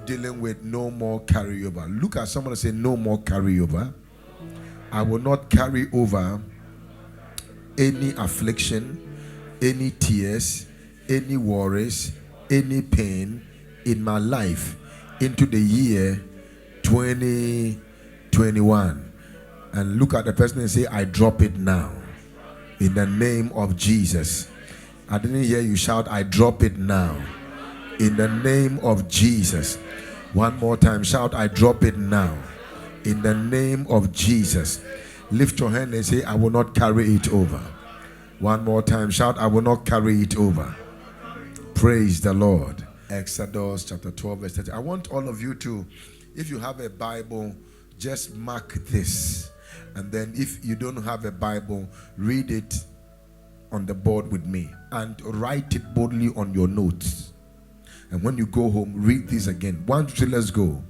dealing with no more carryover. Look at someone and say, no more carryover. I will not carry over any affliction, any tears, any worries, any pain in my life into the year 2021. And look at the person and say, I drop it now in the name of Jesus. I didn't hear you shout, I drop it now in the name of Jesus. One more time, shout, I drop it now in the name of Jesus. Lift your hand and say, I will not carry it over. One more time, shout, I will not carry it over. Praise the Lord. Exodus chapter 12 verse 30. I want all of you to, if you have a Bible, just mark this. And then if you don't have a Bible, read it on the board with me and write it boldly on your notes. And when you go home, read this again. 1, 2, 3, let's go.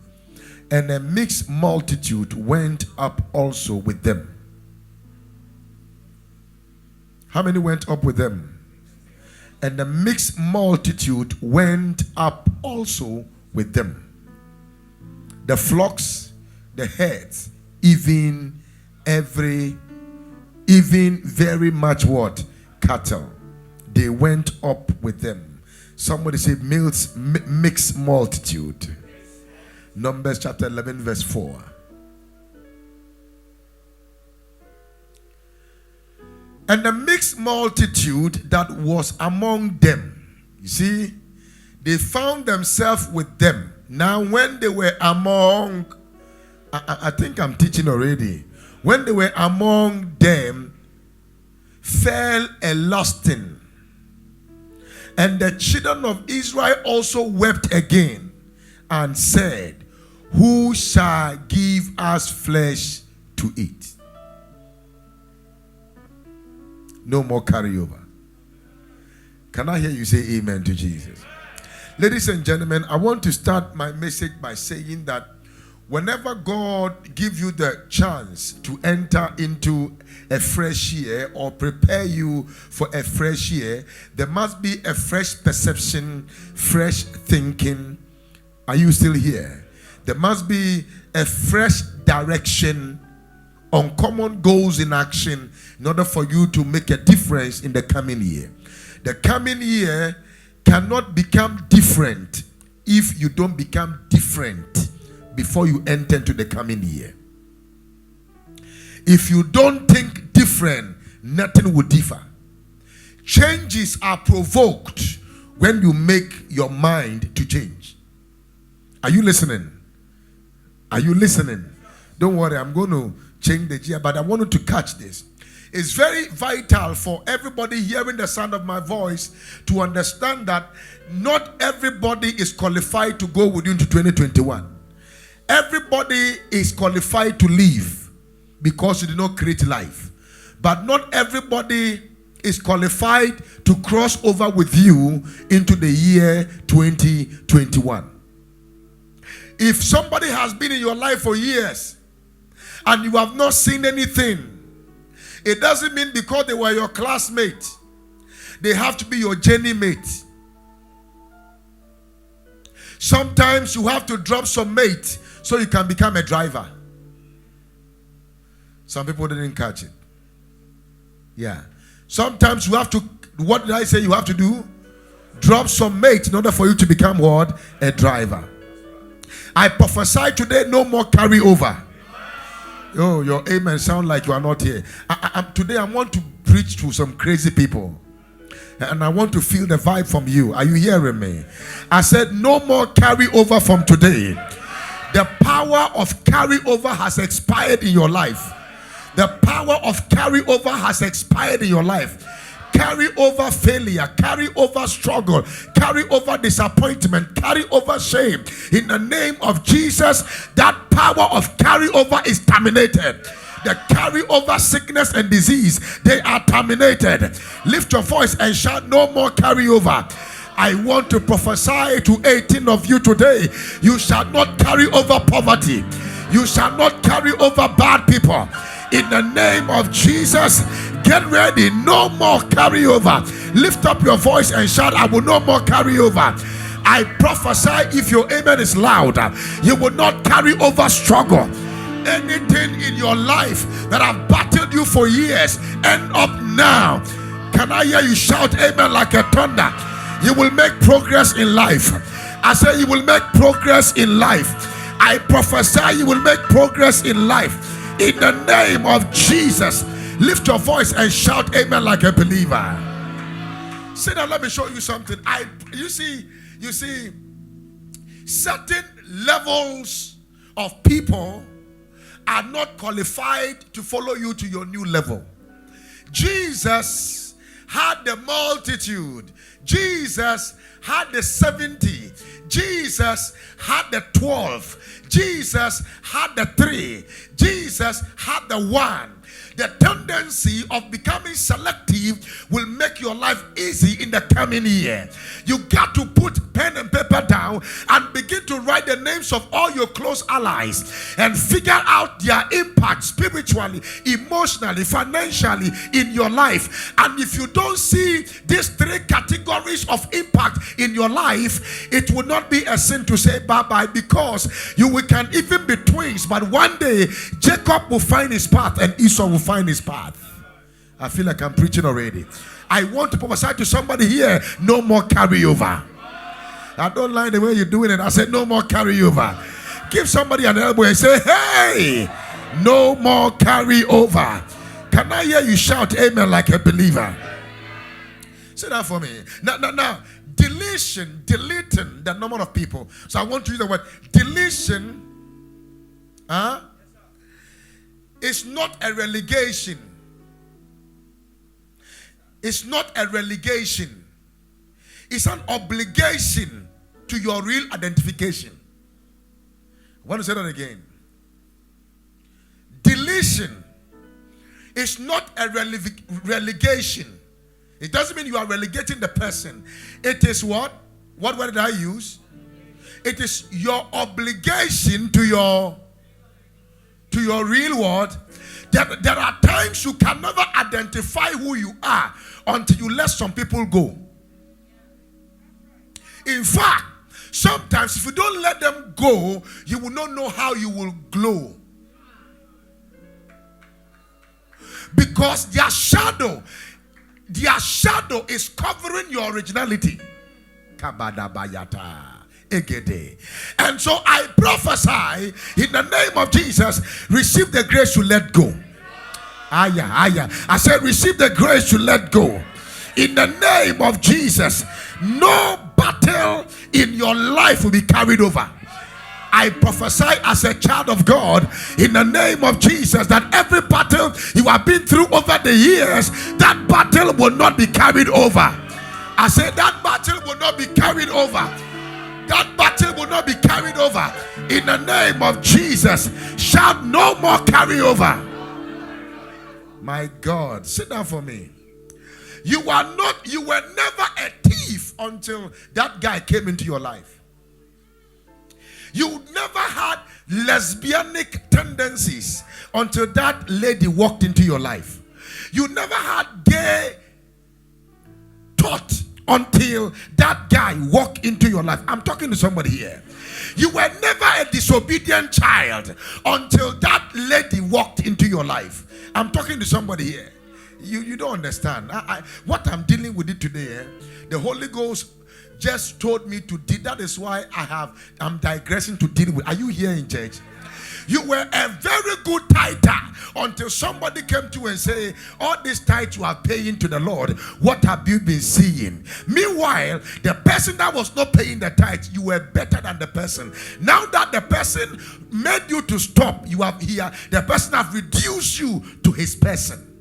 And a mixed multitude went up also with them. How many went up with them? And the mixed multitude went up also with them. The flocks, the herds, even very much what? Cattle. They went up with them. Somebody say mixed multitude. Numbers chapter 11 verse 4. And the mixed multitude that was among them, you see, they found themselves with them. Now when they were among, I think I'm teaching already. When they were among them, fell a lusting. And the children of Israel also wept again and said, who shall give us flesh to eat? No more carryover. Can I hear you say amen to Jesus? Ladies and gentlemen, I want to start my message by saying that whenever God gives you the chance to enter into a fresh year or prepare you for a fresh year, there must be a fresh perception, fresh thinking. Are you still here? There must be a fresh direction, uncommon goals in action in order for you to make a difference in the coming year. The coming year cannot become different if you don't become different before you enter into the coming year. If you don't think different, nothing will differ. Changes are provoked when you make your mind to change. Are you listening? Are you listening? Don't worry, I'm going to change the gear, but I wanted to catch this. It's very vital for everybody hearing the sound of my voice to understand that not everybody is qualified to go with you into 2021. Everybody is qualified to live because you did not create life. But not everybody is qualified to cross over with you into the year 2021. If somebody has been in your life for years and you have not seen anything, it doesn't mean because they were your classmate, they have to be your journey mate. Sometimes you have to drop some mate so you can become a driver. Some people didn't catch it. Yeah. Sometimes you have to, what did I say you have to do? Drop some mate in order for you to become what? A driver. I prophesy today, no more carryover. Oh, your amen sound like you are not here. Today I want to preach to some crazy people. And I want to feel the vibe from you. Are you hearing me? I said no more carryover from today. The power of carryover has expired in your life. The power of carryover has expired in your life. Carry over failure, carry over struggle, carry over disappointment, carry over shame. In the name of Jesus, that power of carryover is terminated. The carry over sickness and disease, they are terminated. Lift your voice and shout, no more carryover. I want to prophesy to 18 of you today. You shall not carry over poverty. You shall not carry over bad people. In the name of Jesus, get ready. No more carryover. Lift up your voice and shout, I will no more carry over. I prophesy, if your amen is loud, you will not carry over struggle. Anything in your life that have battled you for years, end up now. Can I hear you shout amen like a thunder? You will make progress in life. I say you will make progress in life. I prophesy you will make progress in life. In the name of Jesus, lift your voice and shout amen like a believer. Sit down, let me show you something. You see, certain levels of people are not qualified to follow you to your new level. Jesus had the multitude. Jesus had the 70. Jesus had the 12. Jesus had the 3. Jesus had the 1. The tendency of becoming selective will make your life easy in the coming year. You got to put pen and paper down and begin to write the names of all your close allies and figure out their impact spiritually, emotionally, financially in your life. And if you don't see these 3 categories of impact in your life, it will not be a sin to say bye-bye, because we can even be twins, but one day Jacob will find his path and Esau will find his path. I feel like I'm preaching already. I want to prophesy to somebody here, no more carryover. I don't like the way you're doing it. I said no more carryover. Give somebody an elbow and say, hey, no more carryover. Can I hear you shout amen like a believer? Say that for me. Now, deleting the number of people. So I want to use the word deletion. It's not a relegation. It's not a relegation. It's an obligation to your real identification. I want to say that again. Deletion is not a relegation. It doesn't mean you are relegating the person. It is what? What word did I use? It is your obligation to your real world. There are times you can never identify who you are until you let some people go. In fact, sometimes if you don't let them go, you will not know how you will glow. Because their shadow is covering your originality. Kabadabayata. And so I prophesy in the name of Jesus, receive the grace to let go. I said receive the grace to let go. In the name of Jesus, no battle in your life will be carried over. I prophesy as a child of God in the name of Jesus that every battle you have been through over the years, that battle will not be carried over. I said that battle will not be carried over. That battle will not be carried over. In the name of Jesus, shout no more carryover. My God, sit down for me. You were never a thief until that guy came into your life. You never had lesbianic tendencies until that lady walked into your life. You never had gay thought until that guy walked into your life. I'm talking to somebody here. You were never a disobedient child until that lady walked into your life. I'm talking to somebody here. You don't understand. What I'm dealing with it today, the Holy Ghost just told me to deal. That is why I'm digressing to deal with. Are you here in church? You were a very good tither until somebody came to you and say, all this tithe you are paying to the Lord, what have you been seeing? Meanwhile, the person that was not paying the tithe, you were better than the person. Now that the person made you to stop, you have here, the person have reduced you to his person.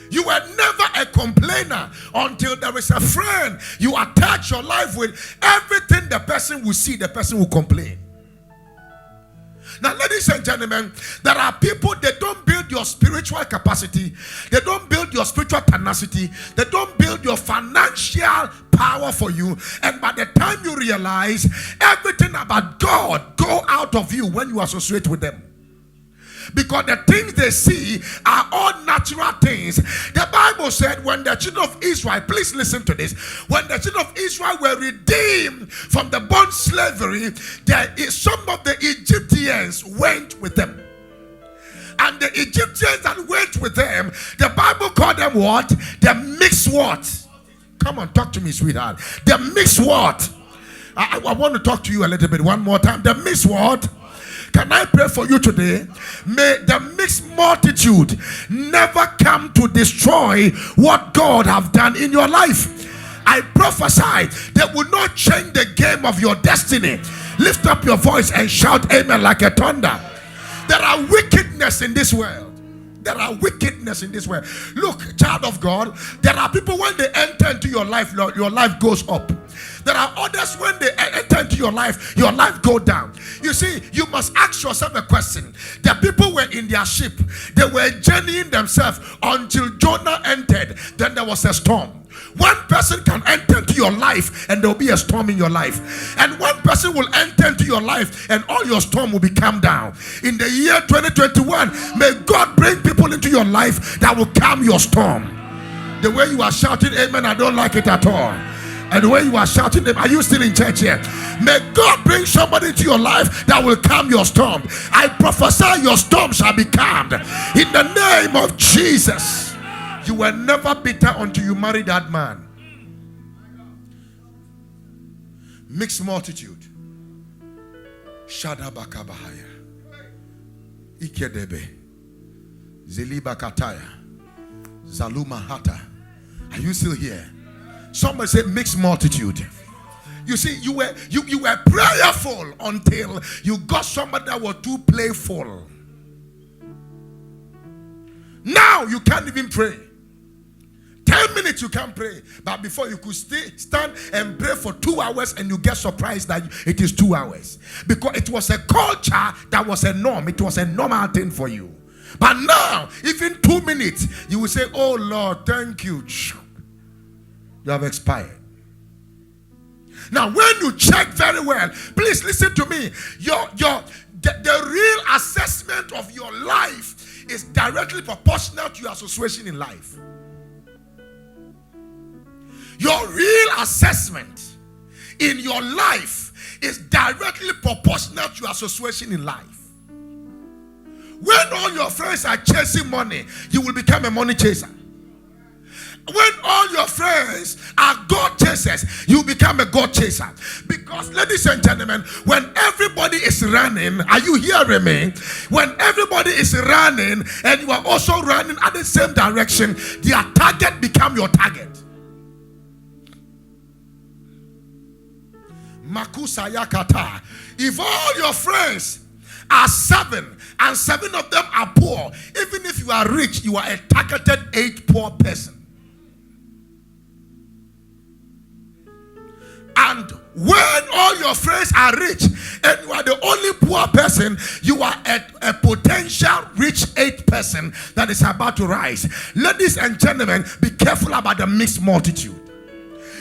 You were never a complainer until there is a friend you attach your life with. Everything the person will see, the person will complain. Now, ladies and gentlemen, there are people, they don't build your spiritual capacity. They don't build your spiritual tenacity. They don't build your financial power for you. And by the time you realize, everything about God go out of you when you associate with them. because the things they see are all natural things. The Bible said when the children of Israel, please listen to this, when the children of Israel were redeemed from the bond slavery, some of the Egyptians went with them. And the Egyptians that went with them, the Bible called them what? The mixed what? Come on, talk to me, sweetheart. The mixed what? I want to talk to you a little bit one more time. The mixed what? Can I pray for you today? May the mixed multitude never come to destroy what God have done in your life. I prophesy they will not change the game of your destiny. Lift up your voice and shout amen like a thunder. There are wickedness in this world. There are wickedness in this world. Look, child of God, there are people when they enter into your life goes up. There are others when they enter into your life go down. You see, you must ask yourself a question. The people were in their ship. They were journeying themselves until Jonah entered. Then there was a storm. One person can enter into your life and there will be a storm in your life. And one person will enter into your life and all your storm will be calmed down. In the year 2021, may God bring people into your life that will calm your storm. The way you are shouting amen, I don't like it at all. And the way you are shouting them, are you still in church here? May God bring somebody into your life that will calm your storm. I prophesy your storm shall be calmed in the name of Jesus. You were never bitter until you married that man. Mixed multitude. Shadabakabahaya. Ikedebe. Zelibakataya. Zalumahata. Are you still here? Somebody say mixed multitude. You see, you were prayerful until you got somebody that was too playful. Now you can't even pray. 10 minutes you can pray, but before you could stand and pray for 2 hours and you get surprised that it is 2 hours. Because it was a culture that was a norm. It was a normal thing for you. But now, even 2 minutes, you will say, oh Lord, thank you. You have expired. Now, when you check very well, please listen to me. The real assessment of your life is directly proportional to your association in life. Your real assessment in your life is directly proportional to your association in life. When all your friends are chasing money, you will become a money chaser. When all your friends are God chasers, you become a God chaser. Because, ladies and gentlemen, when everybody is running, are you hearing me? When everybody is running and you are also running at the same direction, their target become your target. Makusayakata. If all your friends are 7 and 7 of them are poor, even if you are rich, you are a targeted 8 poor person. And when all your friends are rich and you are the only poor person, you are a potential rich 8 person that is about to rise. Ladies and gentlemen, be careful about the mixed multitude.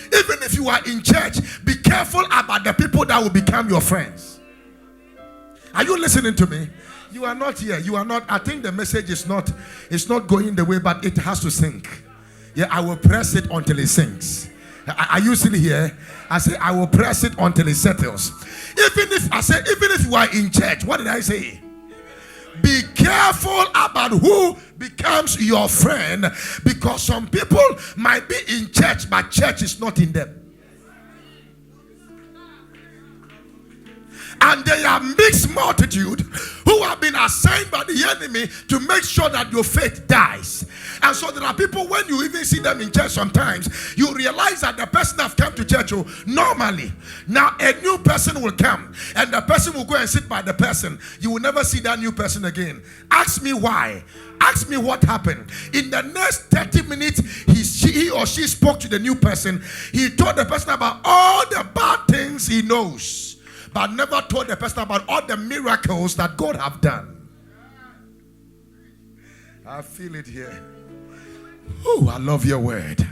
Even if you are in church, be careful about the people that will become your friends. Are you listening to me? You are not here. You are not. I think the message is not going the way, but it has to sink. Yeah, I will press it until it sinks. Are you still here? I say I will press it until it settles. Even if you are in church, what did I say? Be careful about who becomes your friend, because some people might be in church, but church is not in them. And they are mixed multitude who have been assigned by the enemy to make sure that your faith dies. And so there are people, when you even see them in church sometimes, you realize that the person have come to church normally. Now a new person will come and the person will go and sit by the person. You will never see that new person again. Ask me why. Ask me what happened. In the next 30 minutes, he or she spoke to the new person. He told the person about all the bad things he knows, but never told the person about all the miracles that God have done. I feel it here. Oh, I love your word.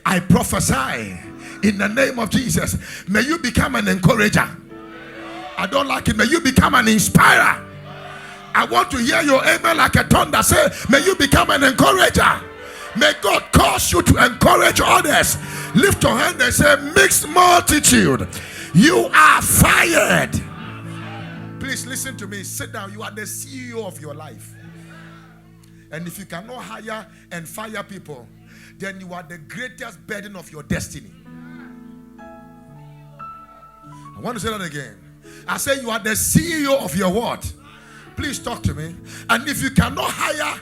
I prophesy in the name of Jesus. May you become an encourager. I don't like it. May you become an inspirer. I want to hear your amen like a thunder. Say, may you become an encourager. May God cause you to encourage others. Lift your hand and say, mixed multitude, you are fired. Please listen to me. Sit down. You are the CEO of your life. And if you cannot hire and fire people, then you are the greatest burden of your destiny. I want to say that again. I say you are the CEO of your what? Please talk to me. And if you cannot hire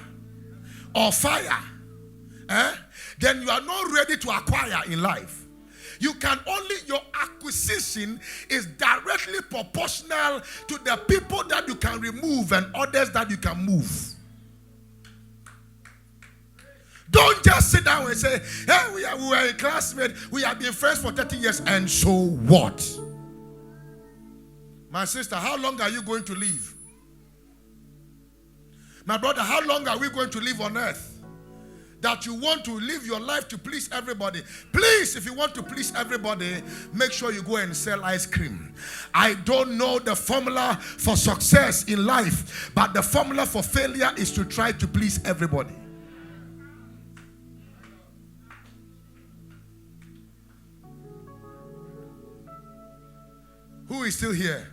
or fire, then you are not ready to acquire in life. You can only, your acquisition is directly proportional to the people that you can remove and others that you can move. Don't just sit down and say, hey, we were a classmate, we have been friends for 30 years, and so what? My sister, how long are you going to live? My brother, how long are we going to live on earth? That you want to live your life to please everybody. Please, if you want to please everybody, make sure you go and sell ice cream. I don't know the formula for success in life, but the formula for failure is to try to please everybody. Who is still here?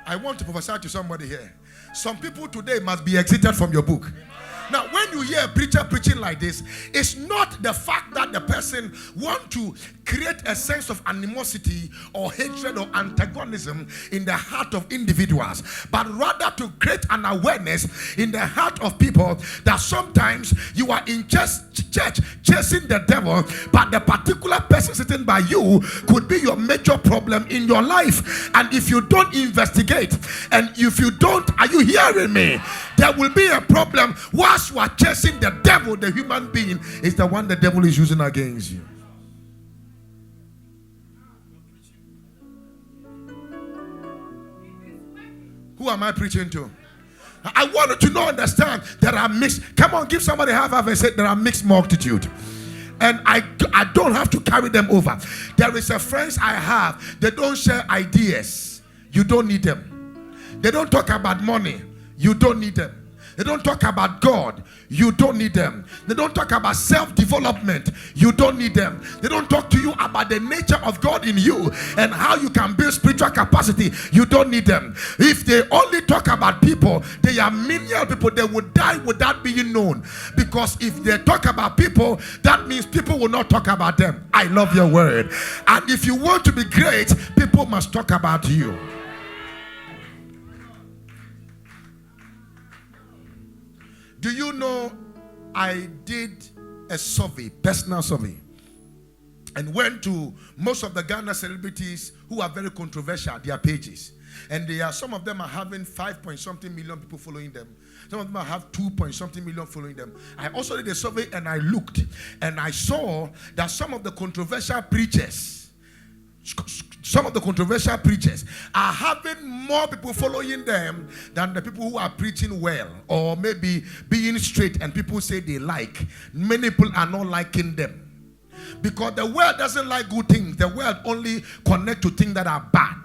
I want to prophesy to somebody here. Some people today must be exited from your book. Now, when you hear a preacher preaching like this, it's not the fact that the person wants to create a sense of animosity or hatred or antagonism in the heart of individuals, but rather to create an awareness in the heart of people that sometimes you are in church chasing the devil, but the particular person sitting by you could be your major problem in your life. And if you don't investigate, and if you don't, are you hearing me? There will be a problem. Whilst you are chasing the devil, the human being is the one the devil is using against you. Who am I preaching to? I want you to know, understand, there are mixed. Come on, give somebody half and say there are mixed multitude. And I don't have to carry them over. There is a friends I have, they don't share ideas. You don't need them. They don't talk about money. You don't need them. They don't talk about God. You don't need them. They don't talk about self-development. You don't need them. They don't talk to you about the nature of God in you and how you can build spiritual capacity. You don't need them. If they only talk about people, they are menial people. They would die without being known. Because if they talk about people, that means people will not talk about them. I love your word. And if you want to be great, people must talk about you. Do you know I did a survey, personal survey, and went to most of the Ghana celebrities who are very controversial, their pages. And some of them are having 5-point-something million people following them. Some of them have 2-point-something million following them. I also did a survey and I looked and I saw that some of the controversial preachers are having more people following them than the people who are preaching well or maybe being straight and people say they like. Many people are not liking them because the world doesn't like good things. The world only connect to things that are bad.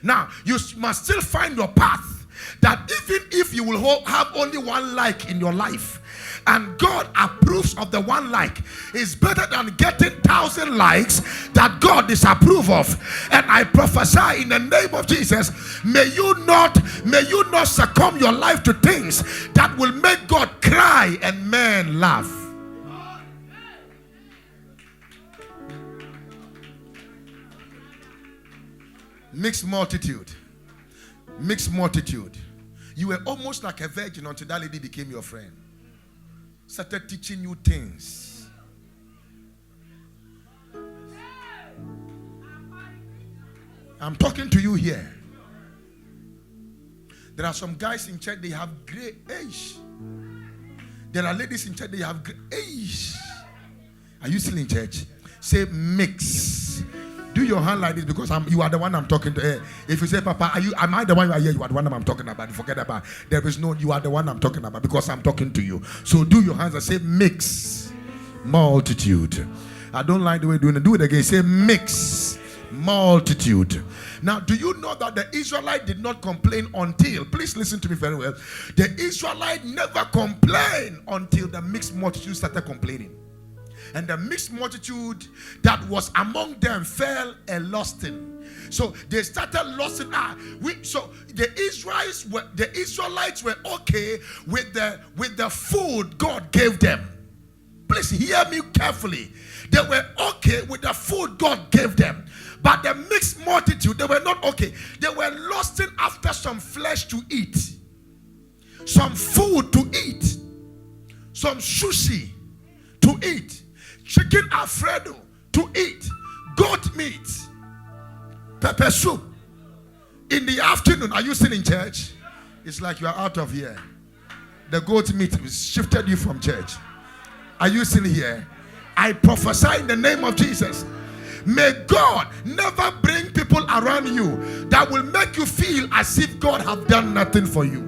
Now, you must still find your path, that even if you will have only one like in your life and God approves of the one like, is better than getting 1,000 likes that God disapproves of. And I prophesy in the name of Jesus, may you not succumb your life to things that will make God cry and men laugh. Mixed multitude. Mixed multitude. You were almost like a virgin until that lady became your friend. Started teaching you things. I'm talking to you here. There are some guys in church, they have great age. There are ladies in church, they have great age. Are you still in church? Say mix. Do your hand like this because you are the one I'm talking to. If you say, Papa, am I the one you are here? You are the one I'm talking about. Forget about. There is no, you are the one I'm talking about because I'm talking to you. So do your hands and say mix multitude. I don't like the way you're doing it. Do it again. Say mix multitude. Now, do you know that the Israelite did not complain until, please listen to me very well, the Israelite never complained until the mixed multitude started complaining. And the mixed multitude that was among them fell a lusting. So they started lusting. So the Israelites were okay with the food God gave them. Please hear me carefully. They were okay with the food God gave them. But the mixed multitude, they were not okay. They were lusting after some flesh to eat, some food to eat, some sushi to eat, chicken alfredo to eat, goat meat, pepper soup. In the afternoon, are you still in church? It's like you are out of here. The goat meat shifted you from church. Are you still here? I prophesy in the name of Jesus. May God never bring people around you that will make you feel as if God have done nothing for you.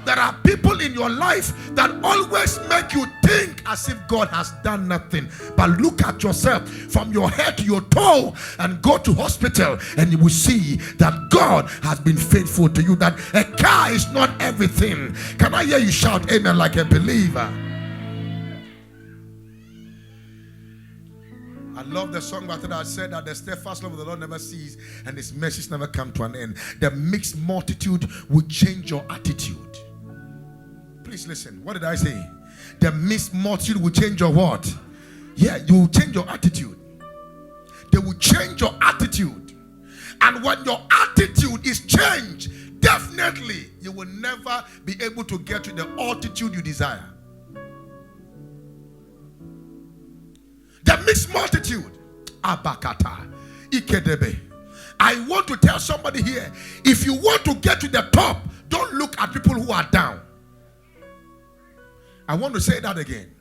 There are people in your life that always make you think as if God has done nothing. But look at yourself from your head to your toe and go to hospital, and you will see that God has been faithful to you. That a car is not everything. Can I hear you shout amen like a believer? I love the song that said that the steadfast love of the Lord never ceases and his mercies never come to an end. The mixed multitude will change your attitude. Please listen. What did I say? The mixed multitude will change your what? Yeah, you will change your attitude. They will change your attitude. And when your attitude is changed, definitely you will never be able to get to the altitude you desire. The mixed multitude. Abakata. Ikedebe. I want to tell somebody here, if you want to get to the top, don't look at people who are down. I want to say that again.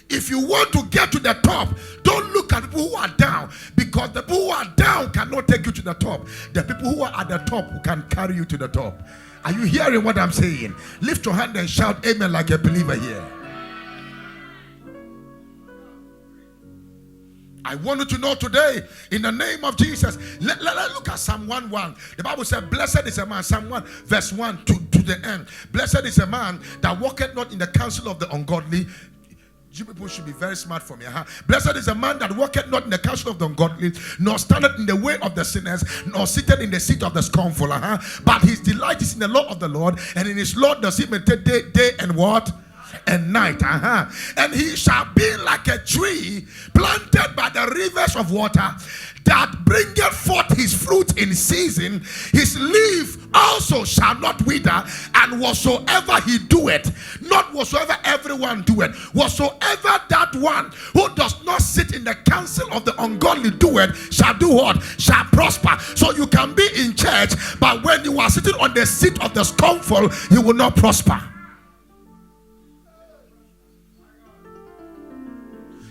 If you want to get to the top, don't look at people who are down, because the people who are down cannot take you to the top. The people who are at the top who can carry you to the top. Are you hearing what I'm saying? Lift your hand and shout amen like a believer here. I want you to know today, in the name of Jesus, let's look at Psalm 1:1. The Bible said, blessed is a man, Psalm 1, verse 1 to the end. Blessed is a man that walketh not in the counsel of the ungodly. You people should be very smart for me. Blessed is a man that walketh not in the counsel of the ungodly, nor standeth in the way of the sinners, nor sitteth in the seat of the scornful. But his delight is in the law of the Lord, and in his law does he meditate day and what? And night. And he shall be like a tree planted by the rivers of water, that bringeth forth his fruit in season. His leaf also shall not wither, and whatsoever he doeth, not whatsoever everyone doeth, whatsoever that one who does not sit in the counsel of the ungodly doeth, shall do what? Shall prosper. So you can be in church, but when you are sitting on the seat of the scornful, you will not prosper.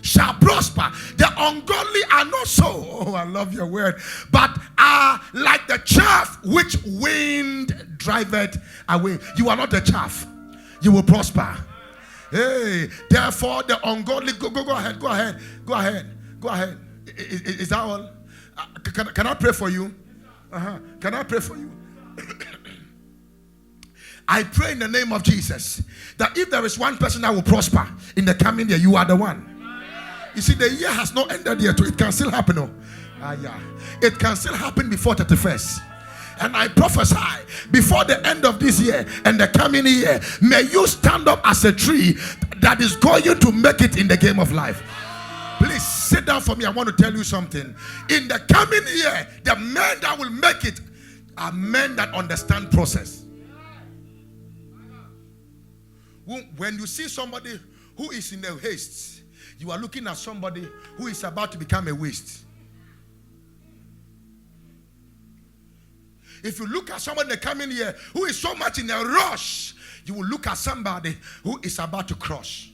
Shall prosper. The ungodly are not so. Oh, I love your word. But are like the chaff which wind driveth away. You are not the chaff. You will prosper. Hey, therefore the ungodly go ahead. Is that all? Can I pray for you? Can I pray for you? I pray in the name of Jesus that if there is one person that will prosper in the coming year, you are the one. You see, the year has not ended yet, so it can still happen. It can still happen before 31st. And I prophesy, before the end of this year and the coming year, may you stand up as a tree that is going to make it in the game of life. Please sit down for me. I want to tell you something. In the coming year, the men that will make it are men that understand process. When you see somebody who is in a haste, you are looking at somebody who is about to become a waste. If you look at somebody in the coming year who is so much in a rush, you will look at somebody who is about to crush.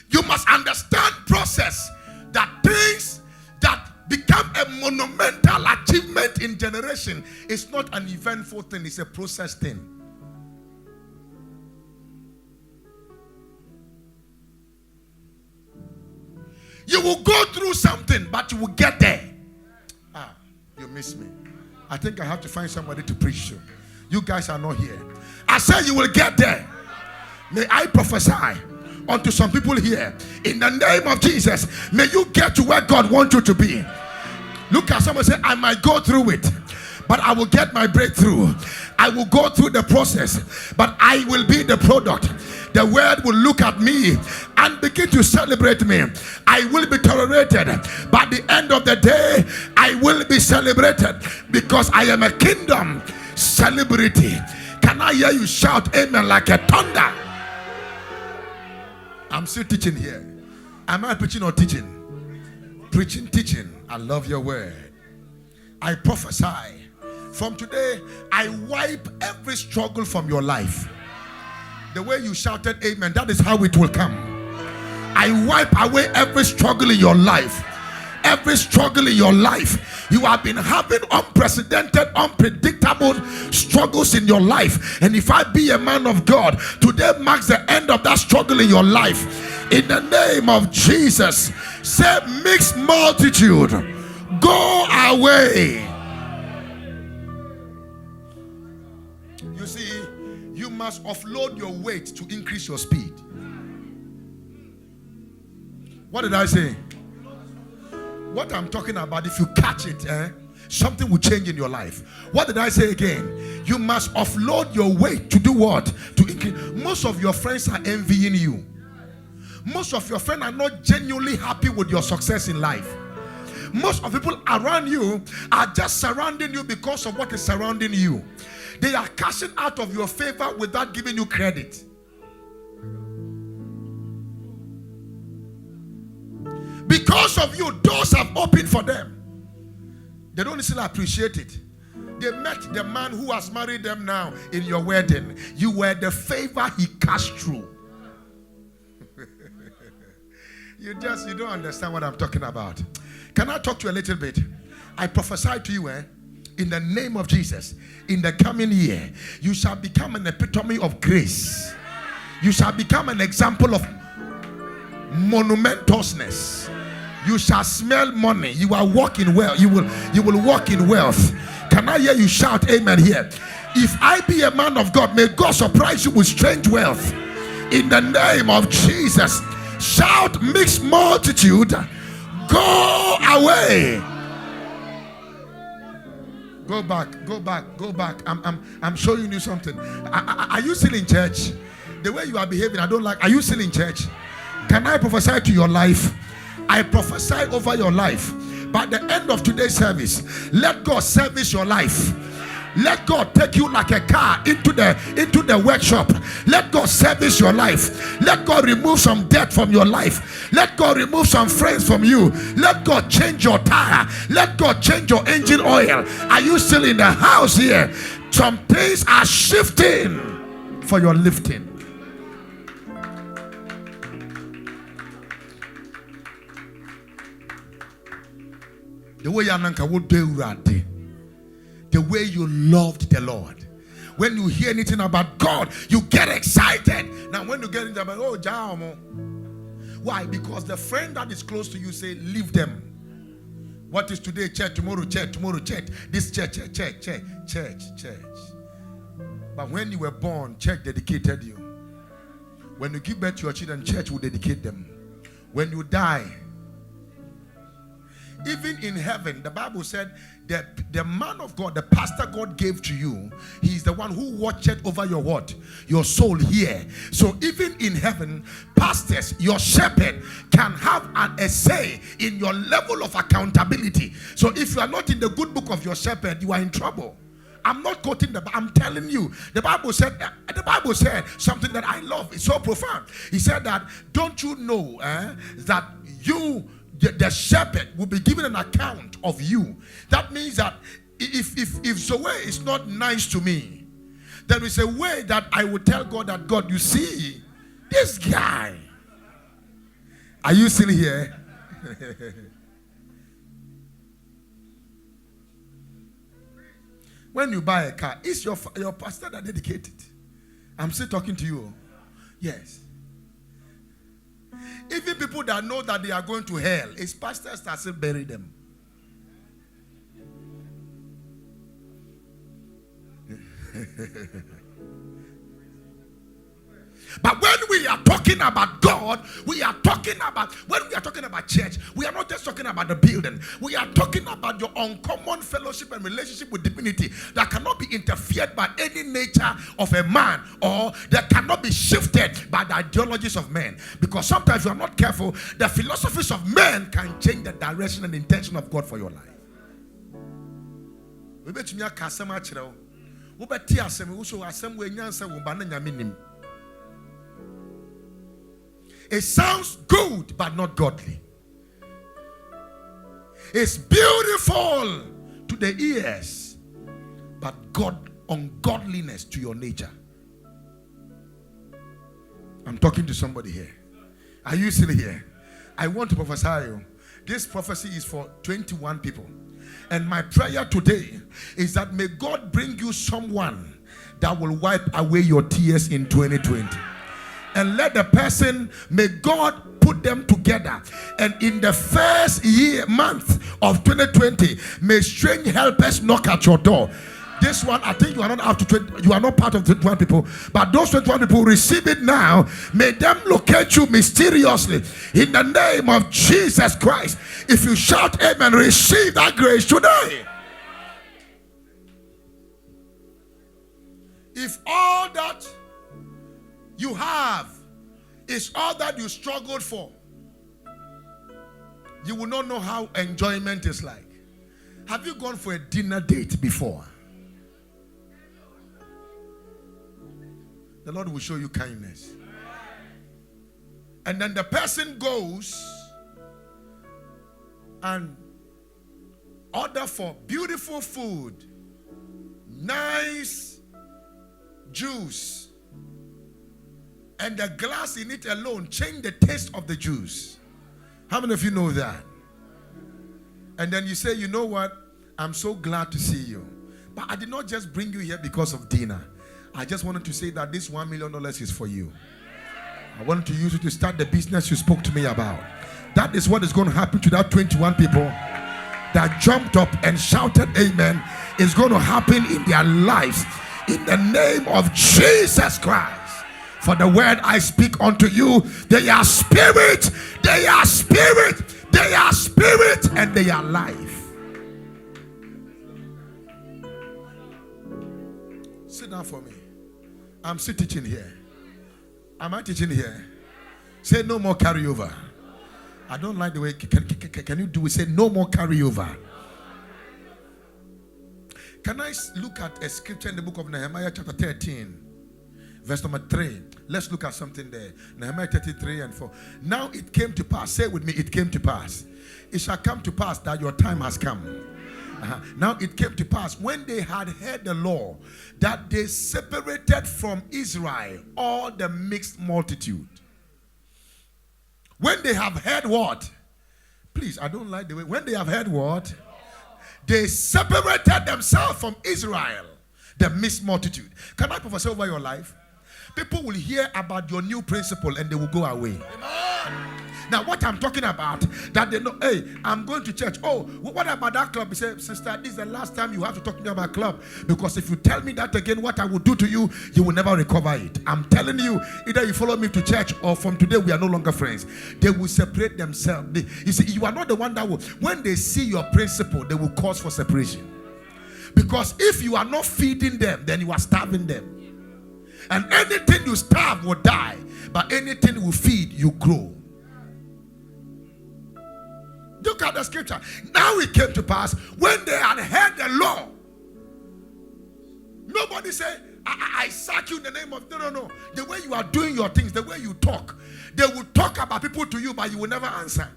You must understand process, that things that become a monumental achievement in generation is not an eventful thing, it's a process thing. You will go through something, but you will get there. Ah, you miss me. I think I have to find somebody to preach to. You guys are not here. I say you will get there. May I prophesy unto some people here, in the name of Jesus, may you get to where God wants you to be. Look at someone, say, I might go through it, but I will get my breakthrough. I will go through the process, but I will be the product. The world will look at me and begin to celebrate me. I will be tolerated. By the end of the day, I will be celebrated because I am a kingdom celebrity. Can I hear you shout amen like a thunder? I'm still teaching here. Am I preaching or teaching? Preaching, teaching. I love your word. I prophesy. From today, I wipe every struggle from your life. The way you shouted amen, that is how it will come. I wipe away every struggle in your life. Every struggle in your life. You have been having unprecedented, unpredictable struggles in your life. And if I be a man of God, today marks the end of that struggle in your life. In the name of Jesus, say, mixed multitude, go away. You see, you must offload your weight to increase your speed. What did I say? What I'm talking about, if you catch it, something will change in your life. What did I say again? You must offload your weight to do what? To increase. Most of your friends are envying you. Most of your friends are not genuinely happy with your success in life. Most of people around you are just surrounding you because of what is surrounding you. They are cashing out of your favor without giving you credit. Because of you, doors have opened for them. They don't still appreciate it. They met the man who has married them now in your wedding. You were the favor he cashed through. You don't understand what I'm talking about. Can I talk to you a little bit? I prophesy to you, in the name of Jesus, in the coming year, you shall become an epitome of grace. You shall become an example of monumentousness. You shall smell money. You are walking well. You will walk in wealth. Can I hear you shout amen here? If I be a man of God, may God surprise you with strange wealth. In the name of Jesus, shout, mixed multitude, go away. Go back. I'm showing you something. Are you still in church? The way you are behaving, I don't like. Are you still in church? Can I prophesy to your life? I prophesy over your life. By the end of today's service, let God service your life. Let God take you like a car into the workshop. Let God service your life. Let God remove some debt from your life. Let God remove some friends from you. Let God change your tire. Let God change your engine oil. Are you still in the house here? Some things are shifting for your lifting. The way Yananka would do that. The way you loved the Lord. When you hear anything about God, you get excited. Now when you get into about, oh, Jamo. Why? Because the friend that is close to you say, leave them. What is today church, tomorrow church, this church. But when you were born, church dedicated you. When you give birth to your children, church will dedicate them. When you die, even in heaven, the Bible said that the man of God, the pastor God gave to you, he's the one who watched over your what? Your soul here. So even in heaven, pastors, your shepherd can have a say in your level of accountability. So if you are not in the good book of your shepherd, you are in trouble. I'm not quoting I'm telling you. The Bible said something that I love. It's so profound. He said that, don't you know that you, the shepherd, will be given an account of you. That means that if Zoe is not nice to me, there is a way that I will tell God that, God, you see, this guy. Are you still here? When you buy a car, it's your pastor that dedicated. I'm still talking to you. Yes. Even people that know that they are going to hell, it's pastors that still bury them. But when we are talking about God, when we are talking about church, we are not just talking about the building. We are talking about your uncommon fellowship and relationship with divinity that cannot be interfered by any nature of a man, or that cannot be shifted by the ideologies of men. Because sometimes, if you are not careful, the philosophies of men can change the direction and intention of God for your life. It sounds good, but not godly. It's beautiful to the ears, but ungodliness to your nature. I'm talking to somebody here. Are you still here? I want to prophesy you. This prophecy is for 21 people. And my prayer today is that may God bring you someone that will wipe away your tears in 2020. And let the person, may God put them together. And in the first month of 2020, may strange helpers knock at your door. This one, I think you are not up to 20, you are not part of the 21 people, but those 21 people receive it now. May them locate you mysteriously in the name of Jesus Christ. If you shout amen, receive that grace today. If all that you have is all that you struggled for, you will not know how enjoyment is like. Have you gone for a dinner date before? The Lord will show you kindness. And then the person goes and order for beautiful food, nice juice, and the glass in it alone change the taste of the juice. How many of you know that? And then you say, you know what? I'm so glad to see you. But I did not just bring you here because of dinner. I just wanted to say that this $1 million is for you. I wanted to use it to start the business you spoke to me about. That is what is going to happen to that 21 people that jumped up and shouted amen. Is going to happen in their lives in the name of Jesus Christ. For the word I speak unto you, they are spirit, they are spirit, they are spirit, and they are life. Sit down for me. I'm still teaching here. Am I teaching here? Say no more carryover. I don't like the way. Can you do it? Say no more carryover. Can I look at a scripture in the book of Nehemiah chapter 13? Verse number 3. Let's look at something there. Nehemiah 33 and 4. Now it came to pass. Say with me, it came to pass. It shall come to pass that your time has come. Now it came to pass when they had heard the law that they separated from Israel all the mixed multitude. When they have heard what? Please, I don't like the way. When they have heard what? They separated themselves from Israel, the mixed multitude. Can I prophesy over your life? People will hear about your new principle and they will go away. Now, what I'm talking about, that they know, hey, I'm going to church. Oh, what about that club? He said, sister, this is the last time you have to talk to me about club. Because if you tell me that again, what I will do to you, you will never recover it. I'm telling you, either you follow me to church or from today, we are no longer friends. They will separate themselves. You see, you are not the one that will, when they see your principle, they will cause for separation. Because if you are not feeding them, then you are starving them. And anything you starve will die, but anything you feed, you grow. Look at the scripture. Now it came to pass when they had heard the law. Nobody say, I sack you in the name of, no. The way you are doing your things, the way you talk, they will talk about people to you, but you will never answer.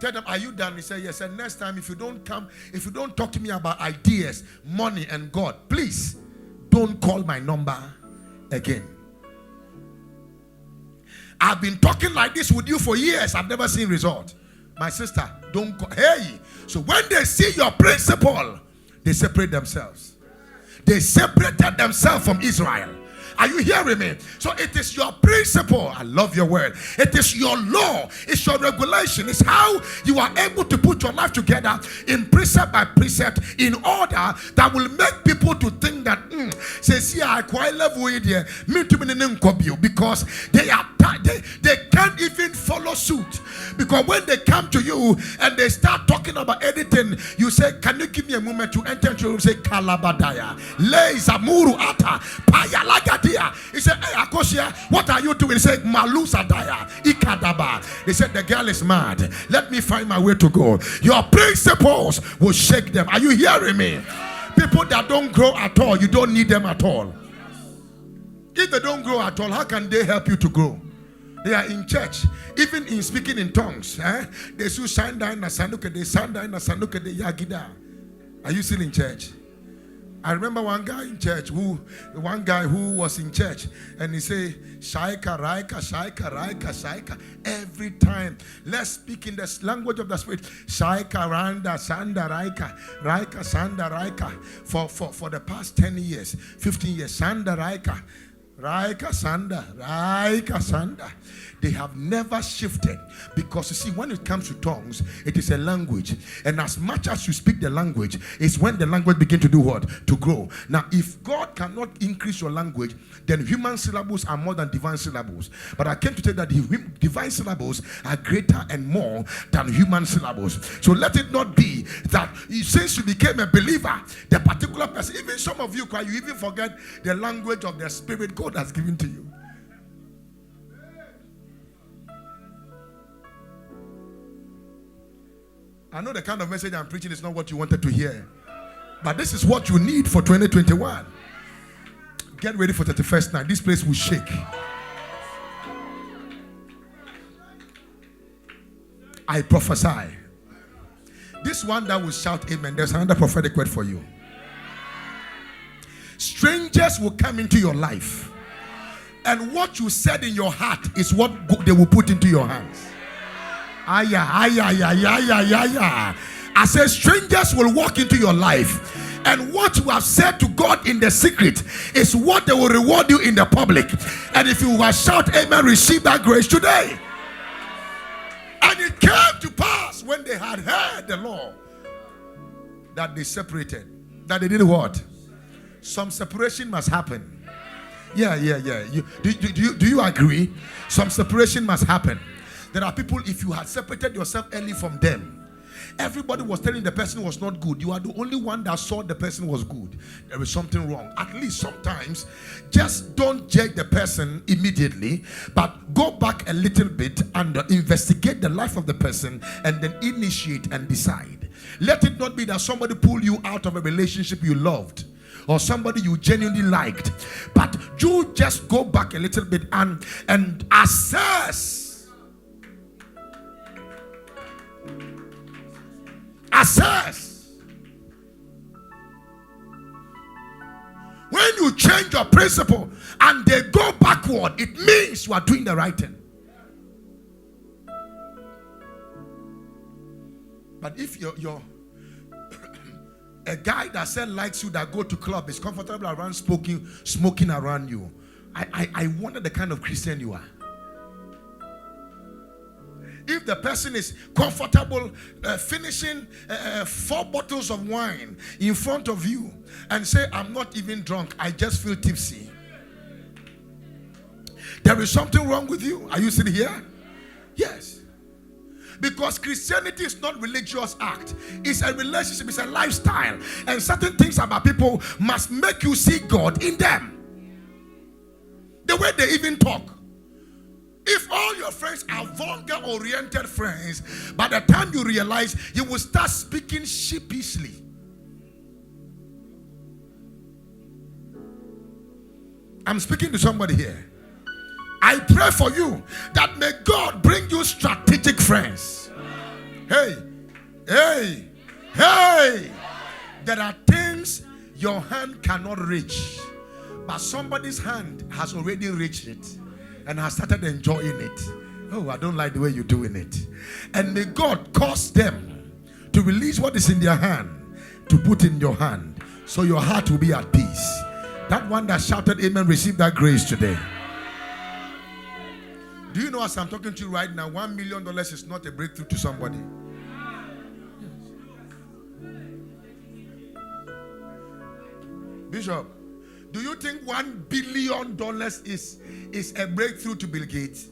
Tell them, are you done? He said, yes. And next time, if you don't come, if you don't talk to me about ideas, money, and God, please don't call my number again. I've been talking like this with you for years. I've never seen result. My sister, don't go. Hey, so when they see your principle, they separate themselves. They separated themselves from Israel. Are you hearing me? So it is your principle. I love your word. It is your law. It's your regulation. It's how you are able to put your life together in precept by precept in order that will make people to think that says here I quite love with you because they can't even follow suit. Because when they come to you and they start talking about anything, you say, can you give me a moment to enter into your room? Say Kalabadaya Lei Zamuru Ata Paya Lagadia. He said, hey Akosia, what are you doing? He said, Malusa Daya Ikadaba. He said, the girl is mad. Let me find my way to go. Your principles will shake them. Are you hearing me? People that don't grow at all, you don't need them at all. If they don't grow at all, how can they help you to grow? They are in church, even in speaking in tongues. They should shine down na sanuke, they shine down na sanuke de yagida. Are you still in church? I remember one guy who was in church, and he say, Shaika, Raika, Shaika, Raika, Shaika. Every time, let's speak in the language of the Spirit. Shaika, Randa, Sanda, Raika, Raika, Sanda, Raika. For the past 10 years, 15 years, Sanda, Raika. Raika Sanda. They have never shifted, because you see, when it comes to tongues, it is a language, and as much as you speak the language is when the language begin to do what? To grow. Now, if God cannot increase your language, then human syllables are more than divine syllables. But I came to tell you that the divine syllables are greater and more than human syllables. So let it not be that since you became a believer, the particular person, even some of you, you even forget the language of the Spirit God has given to you. I know the kind of message I'm preaching is not what you wanted to hear, but this is what you need for 2021. Get ready for 31st night. This place will shake. I prophesy. This one that will shout amen, there's another prophetic word for you. Strangers will come into your life, and what you said in your heart is what they will put into your hands. I said strangers will walk into your life, and what you have said to God in the secret is what they will reward you in the public. And if you will shout amen, receive that grace today. And it came to pass when they had heard the law that they separated, that they did what? Some separation must happen. Yeah. Do you agree? Some separation must happen. There are people, if you had separated yourself early from them, everybody was telling the person was not good. You are the only one that saw the person was good. There is something wrong. At least sometimes, just don't judge the person immediately, but go back a little bit and investigate the life of the person, and then initiate and decide. Let it not be that somebody pulled you out of a relationship you loved, or somebody you genuinely liked, but you just go back a little bit and assess. When you change your principle and they go backward, it means you are doing the right thing. But if you're a guy that said likes you, that go to club, is comfortable around smoking around you, I wonder the kind of Christian you are. If the person is comfortable finishing 4 bottles of wine in front of you and say, I'm not even drunk, I just feel tipsy, there is something wrong with you. Are you sitting here? Yes. Because Christianity is not a religious act. It's a relationship. It's a lifestyle. And certain things about people must make you see God in them. The way they even talk. If all your friends are vulgar-oriented friends, by the time you realize, you will start speaking sheepishly. I'm speaking to somebody here. I pray for you that may God bring you strategic friends. Hey. There are things your hand cannot reach, but somebody's hand has already reached it and has started enjoying it. Oh, I don't like the way you're doing it. And may God cause them to release what is in their hand to put in your hand, so your heart will be at peace. That one that shouted amen, receive that grace today. Do you know, as I'm talking to you right now, $1 million is not a breakthrough to somebody. Bishop, do you think $1 billion is a breakthrough to Bill Gates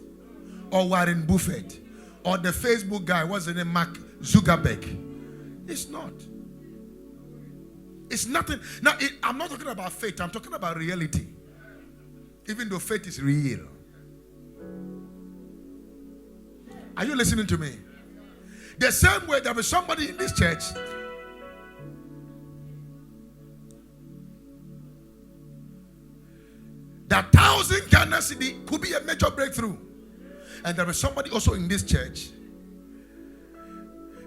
or Warren Buffett or the Facebook guy, what's the name, Mark Zuckerberg? It's not. It's nothing. Now, I'm not talking about faith. I'm talking about reality. Even though faith is real. Are you listening to me? The same way there is somebody in this church that 1,000 Ghana cedi could be a major breakthrough. And there is somebody also in this church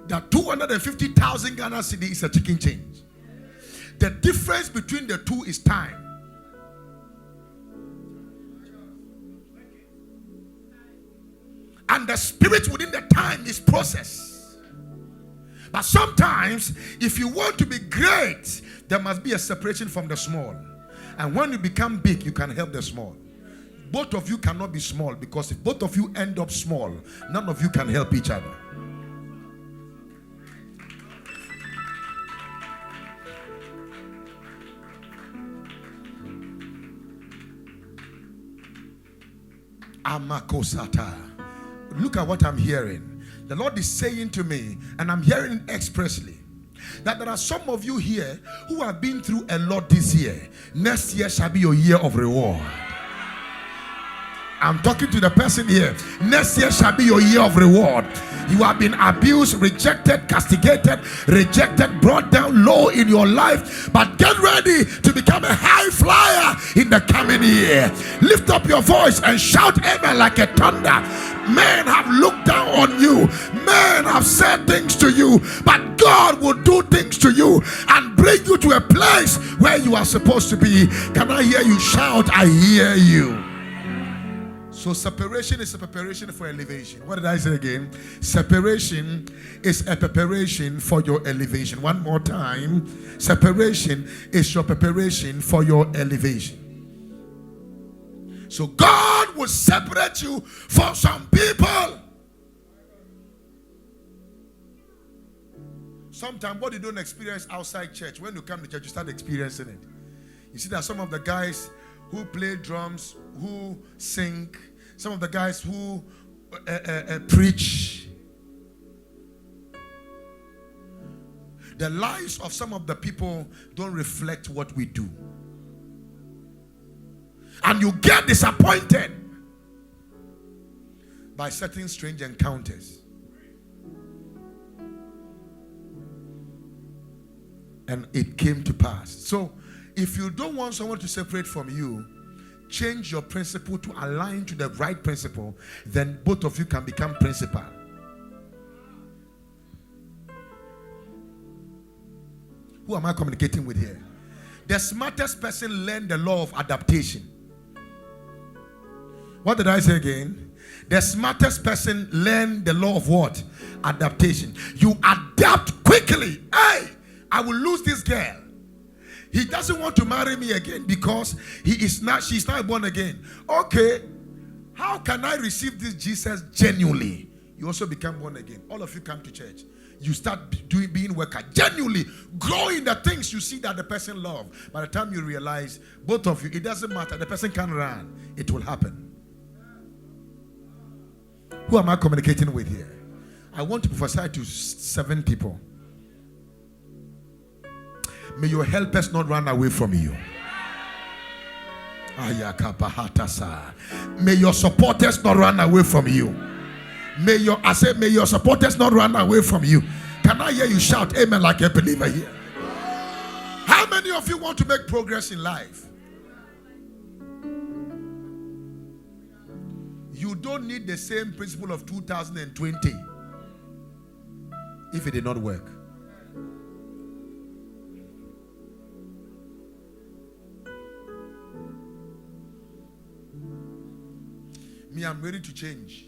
that 250,000 Ghana cedi is a chicken change. The difference between the two is time. And the spirit within the time is process. But sometimes, if you want to be great, there must be a separation from the small. And when you become big, you can help the small. Both of you cannot be small, because if both of you end up small, none of you can help each other. Amakosata. Look at what I'm hearing. The Lord is saying to me, and I'm hearing it expressly, that there are some of you here who have been through a lot this year. Next year shall be your year of reward. I'm talking to the person here. Next year shall be your year of reward. You have been abused, rejected, castigated, rejected, brought down low in your life. But get ready to become a high flyer in the coming year. Lift up your voice and shout amen like a thunder. Men have looked down on you. Men have said things to you. But God will do things to you and bring you to a place where you are supposed to be. Can I hear you shout, I hear you? So separation is a preparation for elevation. What did I say again? Separation is a preparation for your elevation. One more time. Separation is your preparation for your elevation. So God will separate you from some people. Sometimes what you don't experience outside church, when you come to church, you start experiencing it. You see that some of the guys who play drums, who sing, some of the guys who preach, the lives of some of the people don't reflect what we do. And you get disappointed by certain strange encounters. And it came to pass. So, if you don't want someone to separate from you, change your principle to align to the right principle. Then both of you can become principal. Who am I communicating with here? The smartest person learned the law of adaptation. What did I say again? The smartest person learned the law of what? Adaptation. You adapt quickly. Hey, I will lose this girl. He doesn't want to marry me again because she's not born again. Okay, how can I receive this Jesus genuinely? You also become born again. All of you come to church. You start being worker. Genuinely grow in the things you see that the person loves. By the time you realize, both of you, it doesn't matter. The person can run. It will happen. Who am I communicating with here? I want to prophesy to 7 people. May your helpers not run away from you. May your supporters not run away from you. May your supporters not run away from you. Can I hear you shout amen like a believer here? How many of you want to make progress in life? You don't need the same principle of 2020 if it did not work. Me, I'm ready to change.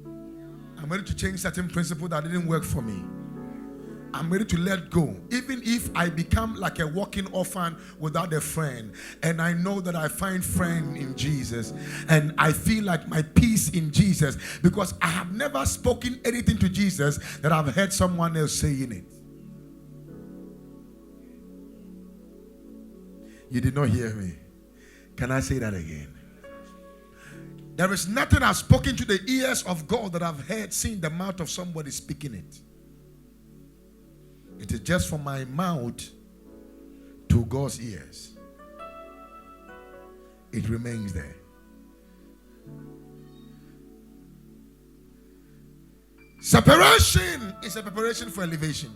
I'm ready to change certain principles that didn't work for me. I'm ready to let go. Even if I become like a walking orphan without a friend, and I know that I find friend in Jesus, and I feel like my peace in Jesus, because I have never spoken anything to Jesus that I've heard someone else saying it. You did not hear me. Can I say that again? There is nothing I've spoken to the ears of God that I've heard, seen the mouth of somebody speaking it. It is just from my mouth to God's ears. It remains there. Separation is a preparation for elevation.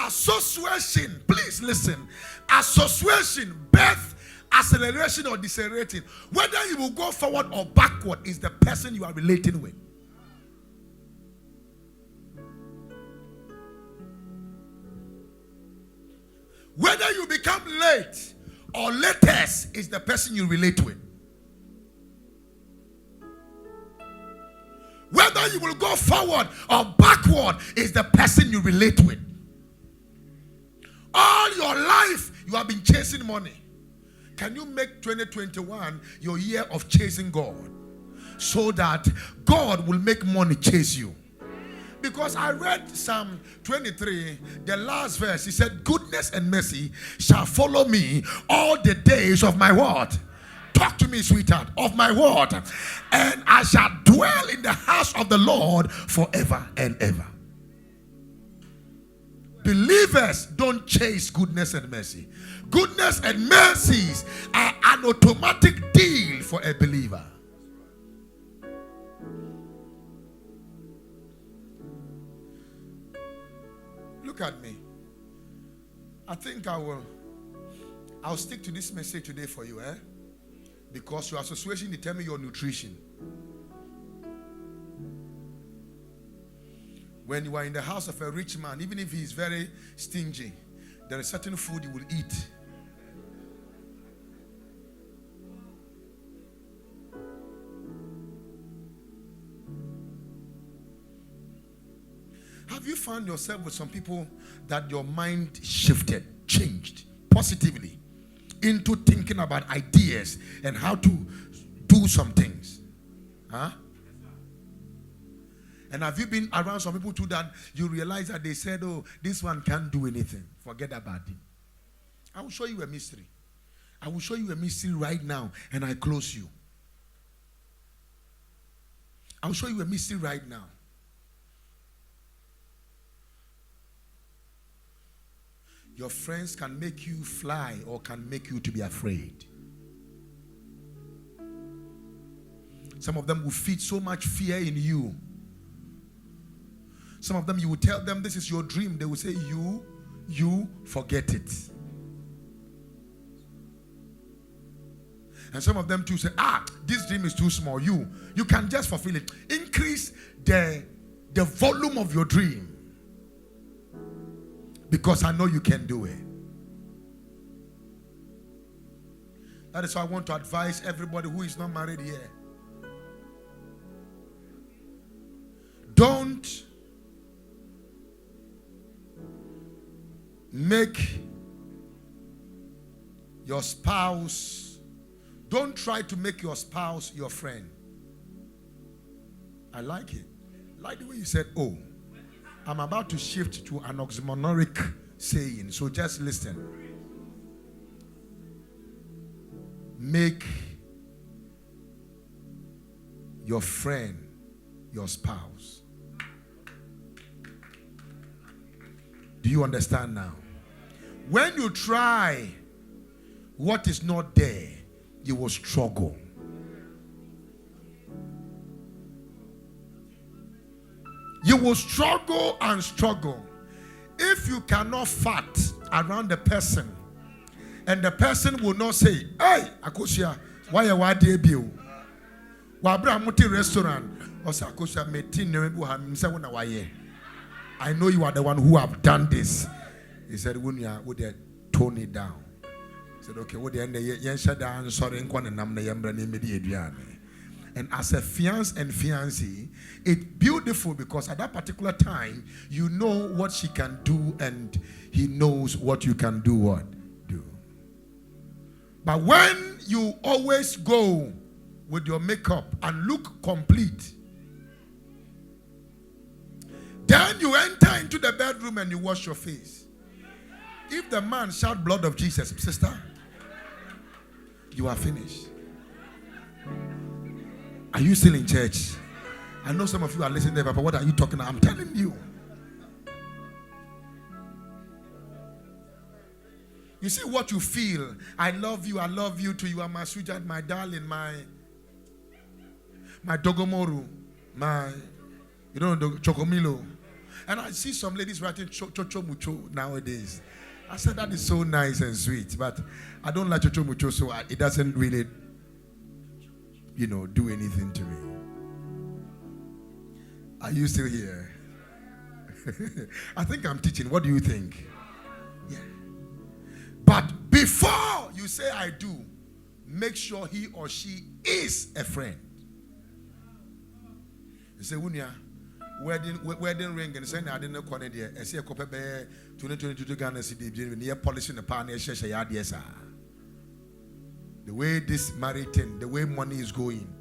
Association, please listen. Association, birth, acceleration or decelerating. Whether you will go forward or backward is the person you are relating with. Whether you become late or latest is the person you relate with. Whether you will go forward or backward is the person you relate with. All your life you have been chasing money. Can you make 2021 your year of chasing God, so that God will make money chase you? Because I read Psalm 23, the last verse. He said, goodness and mercy shall follow me all the days of my what? Talk to me, sweetheart. Of my what? And I shall dwell in the house of the Lord forever and ever. Believers don't chase goodness and mercy. Goodness and mercies are an automatic deal for a believer. Look at me. I think I'll stick to this message today for you, because your association determines your nutrition. When you are in the house of a rich man, even if he is very stingy, there is certain food you will eat. Have you found yourself with some people that your mind shifted, changed positively into thinking about ideas and how to do some things? Huh? And have you been around some people too that you realize that they said, oh, this one can't do anything. Forget about him. I will show you a mystery. I will show you a mystery right now, and I close you. I will show you a mystery right now. Your friends can make you fly or can make you to be afraid. Some of them will feed so much fear in you. Some of them, you will tell them this is your dream. They will say, you forget it. And some of them too say, this dream is too small. You can just fulfill it. Increase the volume of your dream, because I know you can do it. That is why I want to advise everybody who is not married here. Don't make your spouse, don't try to make your spouse your friend. I like it. Like the way you said, oh. I'm about to shift to an oxymoronic saying, so just listen. Make your friend your spouse. Do you understand now? When you try what is not there, you will struggle. You will struggle and struggle. If you cannot fart around the person, and the person will not say, hey, Akosia, why are you bill? Wabra muti restaurant. Osa Akosia meti nebu hamisa wuna waye. I know you are the one who have done this. He said, would you tone it down? He said, okay, would you end the yensha down sorry nkwana namna yambra ni medi edriane. And as a fiancé and fiancé, it's beautiful because at that particular time, you know what she can do and he knows what you can do. But when you always go with your makeup and look complete, then you enter into the bedroom and you wash your face. If the man shout blood of Jesus, sister, you are finished. Are you still in church? I know some of you are listening there, but what are you talking about? I'm telling you. You see what you feel. I love you too. You are my sweetheart, my darling, my dogomoru, my, you know, the chocomilo. And I see some ladies writing chocho mucho nowadays. I said that is so nice and sweet, but I don't like chocho mucho, so it doesn't really, you know, do anything to me. Are you still here? I think I'm teaching. What do you think? Yeah. But before you say I do, make sure he or she is a friend. You say, Wunya, wedding ring and say, I didn't know there. I say, a copy 2022 Ghana city, near polishing the pan, yes, the way this married thing, the way money is going,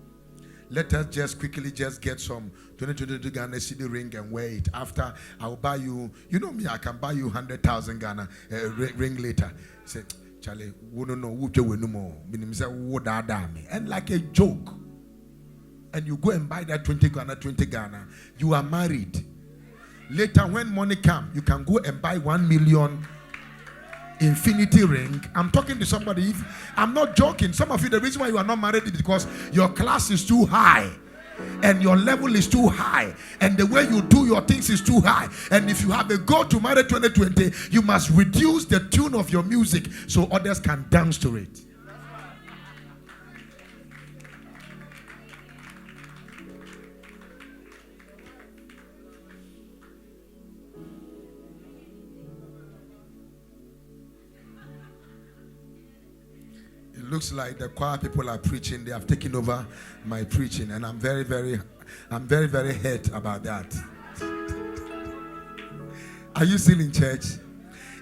let us just quickly just get some 2022 Ghana city ring and wear it. After I'll buy you, you know me, I can buy you 100,000 Ghana ring later. Say, Charlie, we don't know who no more. And like a joke. And you go and buy that 20 Ghana, you are married. Later, when money comes, you can go and buy 1 million infinity ring. I'm talking to somebody. I'm not joking. Some of you, the reason why you are not married is because your class is too high and your level is too high and the way you do your things is too high. And if you have a goal to marry 2020, you must reduce the tune of your music so others can dance to it. Looks like the choir people are preaching. They have taken over my preaching, and I'm very, very hurt about that. Are you still in church?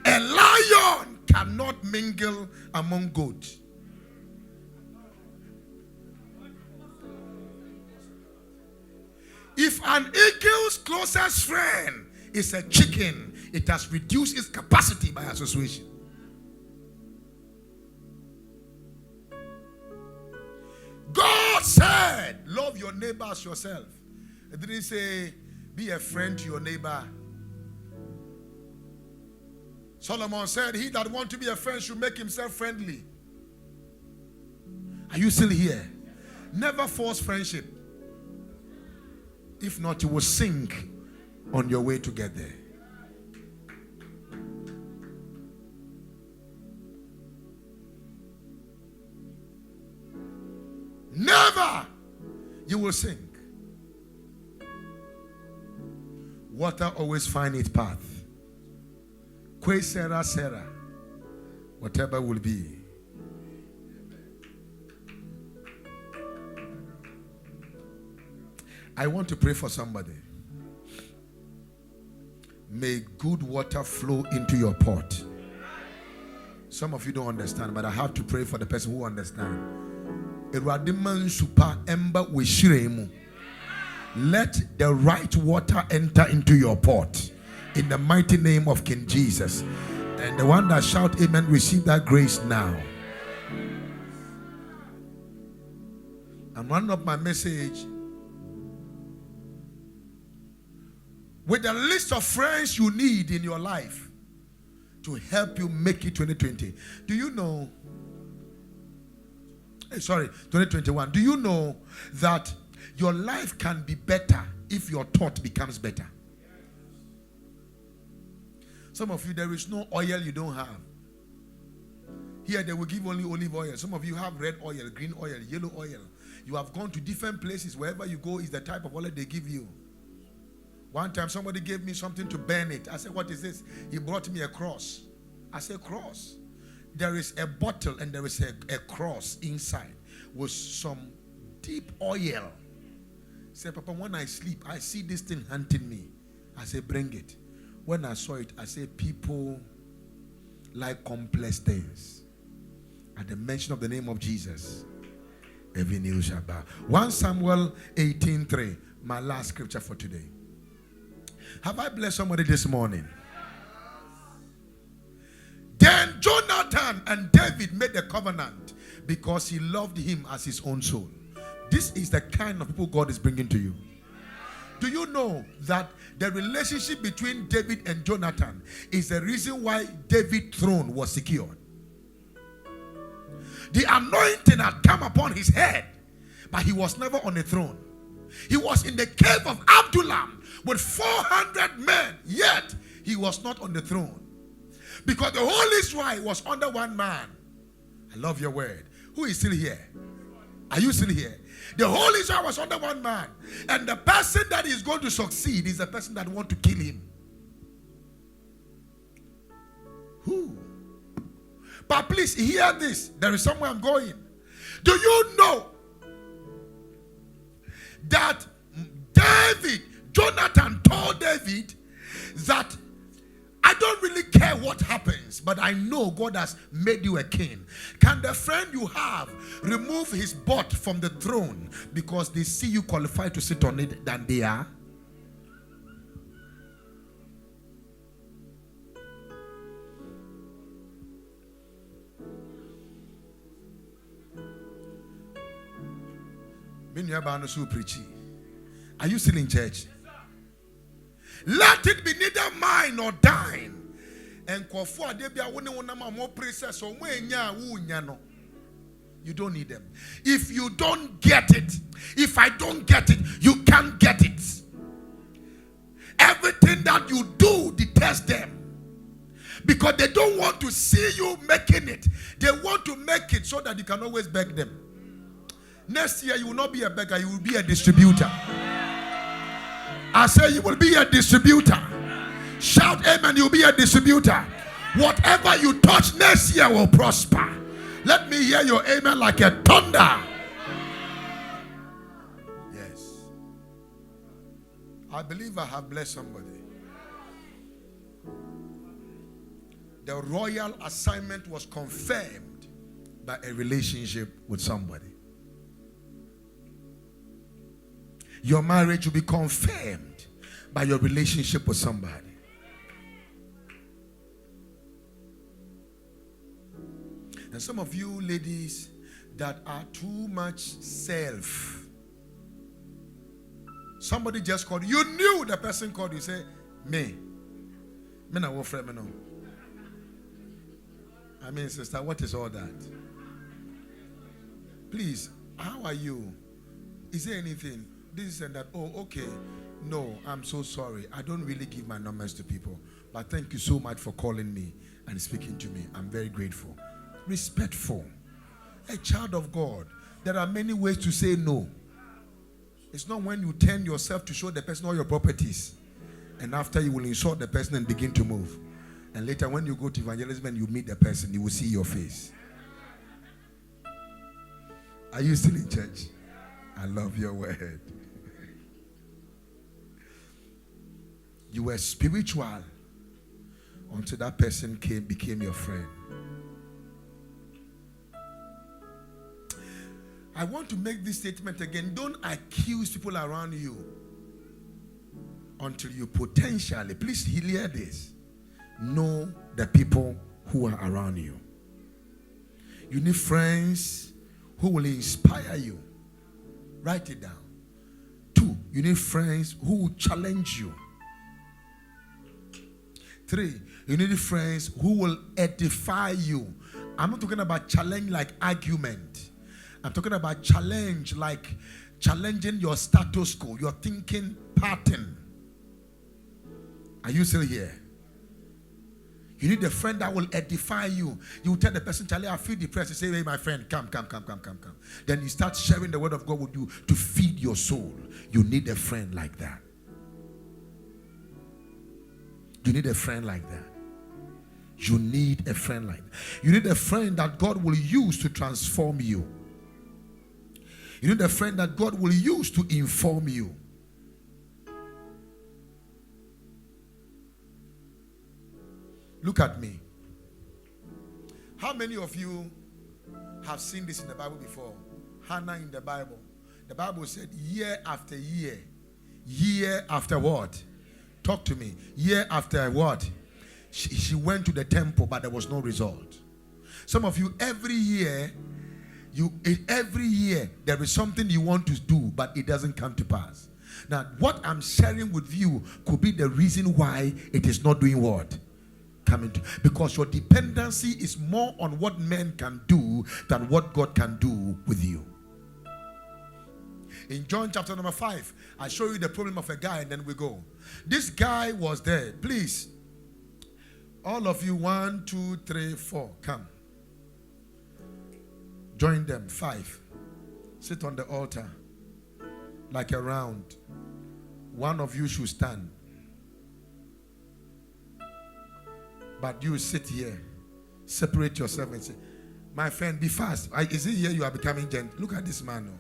A lion cannot mingle among goats. If an eagle's closest friend is a chicken, it has reduced its capacity by association. God said, love your neighbor as yourself. It didn't say, be a friend to your neighbor. Solomon said, he that wants to be a friend should make himself friendly. Are you still here? Never force friendship. If not, you will sink on your way to get there. Never you will sink. Water always finds its path. Que sera, sera. Whatever will be. I want to pray for somebody. May good water flow into your pot. Some of you don't understand, but I have to pray for the person who understands. Let the right water enter into your pot in the mighty name of King Jesus. And the one that shout amen, receive that grace now. I'm running up my message with the list of friends you need in your life to help you make it 2020. Do you know? 2021. Do you know that your life can be better if your thought becomes better? Some of you, there is no oil you don't have. Here, they will give only olive oil. Some of you have red oil, green oil, yellow oil. You have gone to different places. Wherever you go is the type of oil they give you. One time, somebody gave me something to burn it. I said, what is this? He brought me a cross. I said, cross? There is a bottle and there is a cross inside with some deep oil. Say, Papa, when I sleep, I see this thing hunting me. I say, bring it. When I saw it, I say, people like complex things. At the mention of the name of Jesus, every knee shall bow. 1 Samuel 18:3, my last scripture for today. Have I blessed somebody this morning? Then Jonathan and David made a covenant because he loved him as his own soul. This is the kind of people God is bringing to you. Do you know that the relationship between David and Jonathan is the reason why David's throne was secured? The anointing had come upon his head, but he was never on the throne. He was in the cave of Adullam with 400 men, yet he was not on the throne. Because the whole Israel was under one man. I love your word. Who is still here? Are you still here? The whole Israel was under one man. And the person that is going to succeed is the person that wants to kill him. Who? But please hear this. There is somewhere I'm going. Do you know that Jonathan told David that I don't really care what happens, but I know God has made you a king. Can the friend you have remove his butt from the throne because they see you qualified to sit on it than they are? Are you still in church? Let it be neither mine nor thine. And you don't need them. If you don't get it, if I don't get it, you can't get it. Everything that you do detests them, because they don't want to see you making it. They want to make it so that you can always beg them. Next year you will not be a beggar, you will be a distributor. I say you will be a distributor. Shout amen, you'll be a distributor. Whatever you touch next year will prosper. Let me hear your amen like a thunder. Yes. I believe I have blessed somebody. The royal assignment was confirmed by a relationship with somebody. Your marriage will be confirmed by your relationship with somebody. And some of you ladies that are too much self. Somebody just called you. You knew the person called you. Say, me na wo friend me no. I mean, sister, what is all that? Please, how are you? Is there anything? This and that. Oh, okay. No, I'm so sorry. I don't really give my numbers to people. But thank you so much for calling me and speaking to me. I'm very grateful. Respectful. A child of God. There are many ways to say no. It's not when you turn yourself to show the person all your properties, and after you will insult the person and begin to move. And later when you go to evangelism and you meet the person, you will see your face. Are you still in church? I love your word. You were spiritual until that person became your friend. I want to make this statement again. Don't accuse people around you until you potentially, please hear this, know the people who are around you. You need friends who will inspire you. Write it down. 2, you need friends who will challenge you. 3, you need friends who will edify you. I'm not talking about challenge like argument. I'm talking about challenge like challenging your status quo, your thinking pattern. Are you still here? You need a friend that will edify you. You will tell the person, Charlie, I feel depressed. You say, hey, my friend, come. Then you start sharing the word of God with you to feed your soul. You need a friend like that. You need a friend like that. You need a friend like that. You need a friend that God will use to transform you. You need a friend that God will use to inform you. Look at me. How many of you have seen this in the Bible before? Hannah in the Bible. The Bible said year after year. Year after what? Talk to me. Year after what? She went to the temple, but there was no result. Some of you, every year there is something you want to do, but it doesn't come to pass. Now, what I'm sharing with you could be the reason why it is not doing what? Coming to, because your dependency is more on what men can do than what God can do with you. In John chapter number 5, I show you the problem of a guy and then we go. This guy was there. Please, all of you, 1, 2, 3, 4, come. Join them. 5. Sit on the altar like a round. One of you should stand. But you sit here. Separate yourself and say, my friend, be fast. Is it here you are becoming gentle? Look at this man.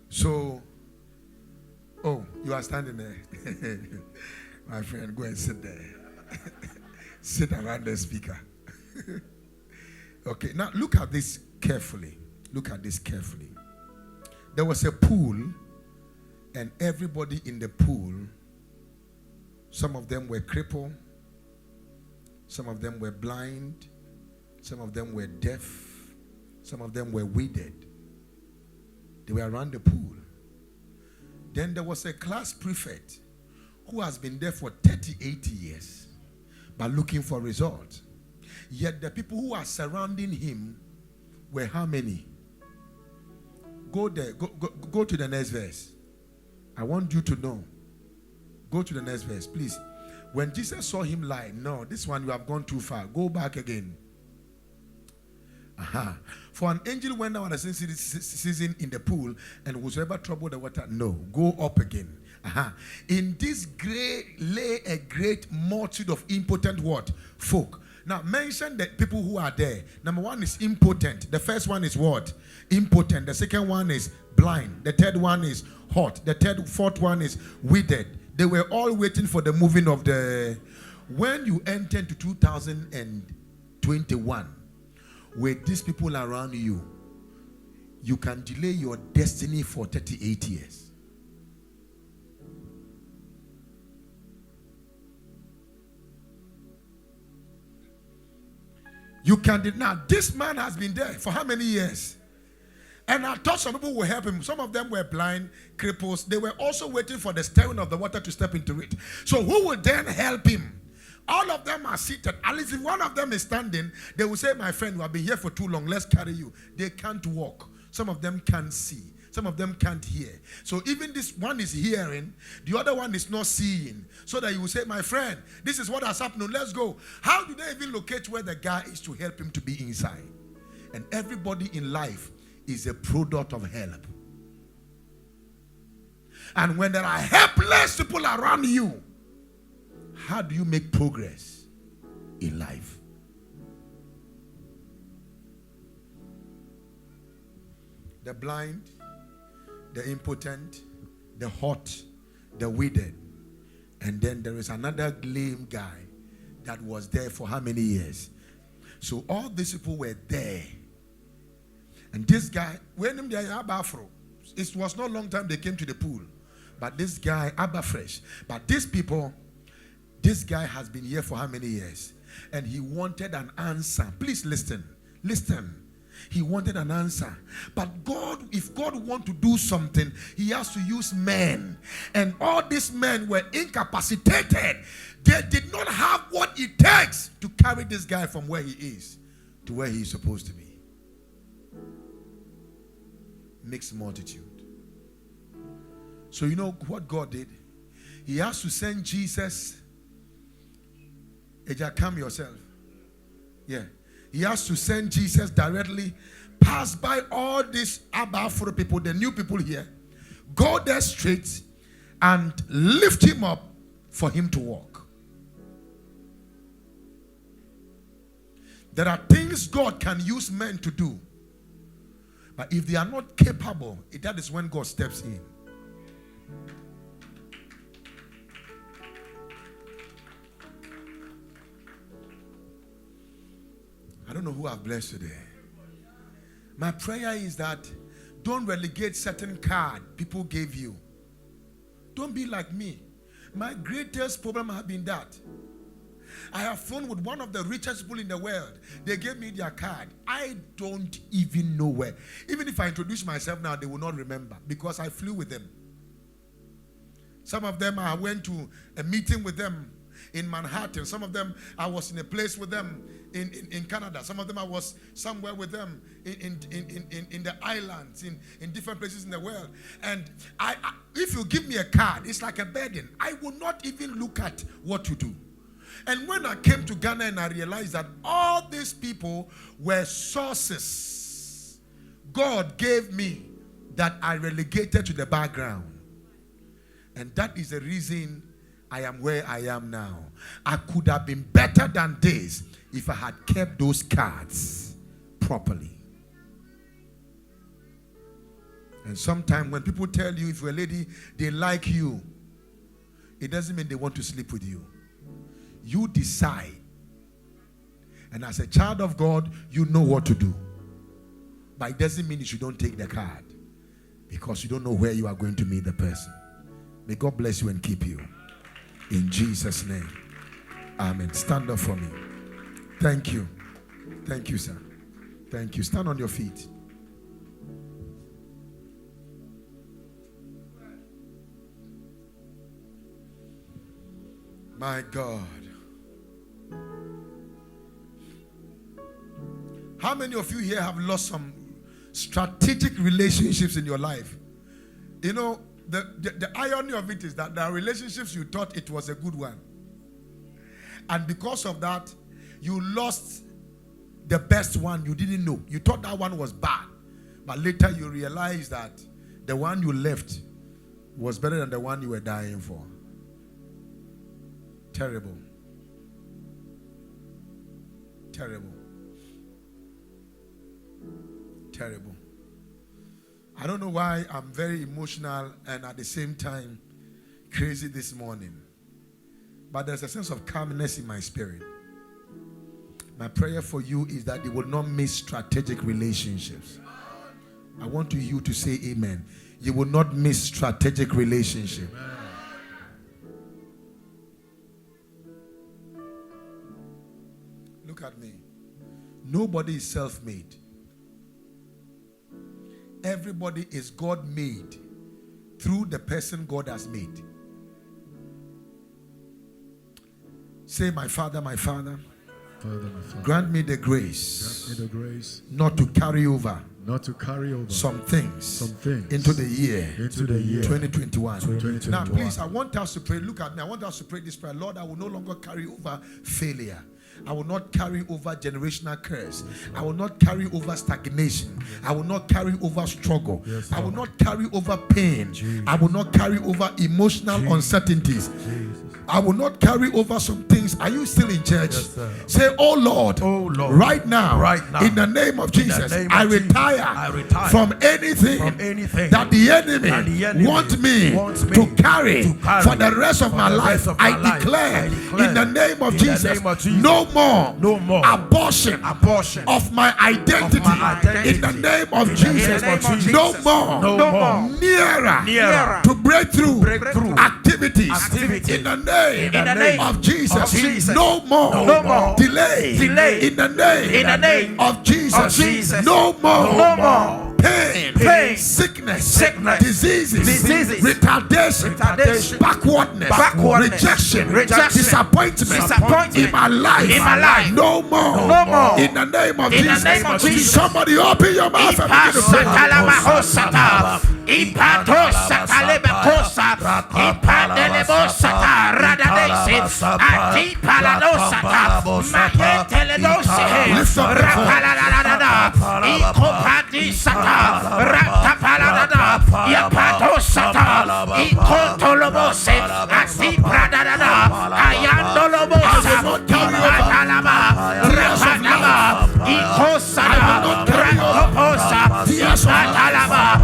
So, you are standing there. My friend, go and sit there. Sit around the speaker. Okay, now look at this carefully. Look at this carefully. There was a pool, and everybody in the pool, some of them were crippled, some of them were blind, some of them were deaf, some of them were withered. They were around the pool. Then there was a class prefect who has been there for 38 years, but looking for results. Yet the people who are surrounding him were how many? Go there. Go to the next verse. I want you to know. Go to the next verse, please. When Jesus saw him lie, no, this one you have gone too far. Go back again. For an angel went down at the same season in the pool, and whosoever troubled the water, no, go up again. In this lay a great multitude of impotent what? Folk. Now mention the people who are there. Number 1 is impotent. The first one is what? Impotent. The second one is blind. The third one is hot. The fourth one is withered. They were all waiting for the moving of the... When you enter into 2021, with these people around you, you can delay your destiny for 38 years. You can now. This man has been there for how many years? And I thought some people would help him. Some of them were blind, cripples. They were also waiting for the stirring of the water to step into it. So who would then help him? All of them are seated. At least if one of them is standing, they will say, my friend, we have been here for too long. Let's carry you. They can't walk. Some of them can't see. Some of them can't hear. So even this one is hearing, the other one is not seeing. So that you will say, my friend, this is what has happened. Let's go. How do they even locate where the guy is to help him to be inside? And everybody in life is a product of help. And when there are helpless people around you, how do you make progress in life? The blind, the impotent, the hot, the withered. And then there is another lame guy that was there for how many years? So all these people were there. And this guy, when it was not long time they came to the pool. But this guy, fresh. But these people, this guy has been here for how many years? And he wanted an answer. Please listen. Listen. He wanted an answer. But God, if God wants to do something, he has to use men. And all these men were incapacitated. They did not have what it takes to carry this guy from where he is to where he is supposed to be. Mixed multitude. So you know what God did? He has to send Jesus. Eja, come yourself. Yeah. He has to send Jesus directly, pass by all these Abafro people, the new people here, go there straight and lift him up for him to walk. There are things God can use men to do, But if they are not capable, that is when God steps in. I don't know who I've blessed today. My prayer is that don't relegate certain card people gave you. Don't be like me. My greatest problem has been that I have flown with one of the richest people in the world. They gave me their card. I don't even know where. Even if I introduce myself now, they will not remember because I flew with them. Some of them, I went to a meeting with them in Manhattan. Some of them, I was in a place with them in Canada. Some of them, I was somewhere with them in the islands, in different places in the world. And if you give me a card, it's like a burden. I will not even look at what to do. And when I came to Ghana and I realized that all these people were sources God gave me that I relegated to the background. And that is the reason I am where I am now. I could have been better than this if I had kept those cards properly. And sometimes when people tell you if you're a lady, they like you, it doesn't mean they want to sleep with you. You decide. And as a child of God, you know what to do. But it doesn't mean you don't take the card, because you don't know where you are going to meet the person. May God bless you and keep you. In Jesus' name. Amen. Stand up for me. Thank you. Thank you, sir. Thank you. Stand on your feet. My God. How many of you here have lost some strategic relationships in your life? You know, the irony of it is that there are relationships you thought it was a good one. And because of that, you lost the best one you didn't know. You thought that one was bad. But later you realized that the one you left was better than the one you were dying for. Terrible. Terrible. Terrible. I don't know why I'm very emotional and at the same time crazy this morning. But there's a sense of calmness in my spirit. My prayer for you is that you will not miss strategic relationships. I want you to say amen. You will not miss strategic relationship. Look at me. Nobody is self-made. Everybody is God-made through the person God has made. Say, my Father, my Father, grant me the grace, not to carry over some things into the year 2021. Now, please, I want us to pray. Look at me. I want us to pray this prayer. Lord, I will no longer carry over failure. I will not carry over generational curse. I will not carry over stagnation. I will not carry over struggle. I will not carry over pain. I will not carry over emotional uncertainties. I will not carry over some things. Are you still in church? Say, oh Lord, right now, in the name of Jesus, I retire from anything that the enemy wants me to carry for the rest of my life. I declare in the name of Jesus, no more abortion of my identity in the name of Jesus. No more nearer to breakthrough activities in the name of Jesus. No more delay in the name of Jesus. No more pain, sickness, diseases, retardation, backwardness, rejection, disappointment in my life. No more in the name of Jesus. Somebody open your mouth and begin to pray. Ipadosa Talebacosa, Ipadelebosa, Radadesi, Atipaladosa, Mayeteledosi, Rapaladada, Icopadisata, Ratapaladada, Yapadosata, Icotolobose, Asipradada, Ayandolobosa, Ipatalaba, Rapanaba, Icosada, Rancoposa, Atalaba,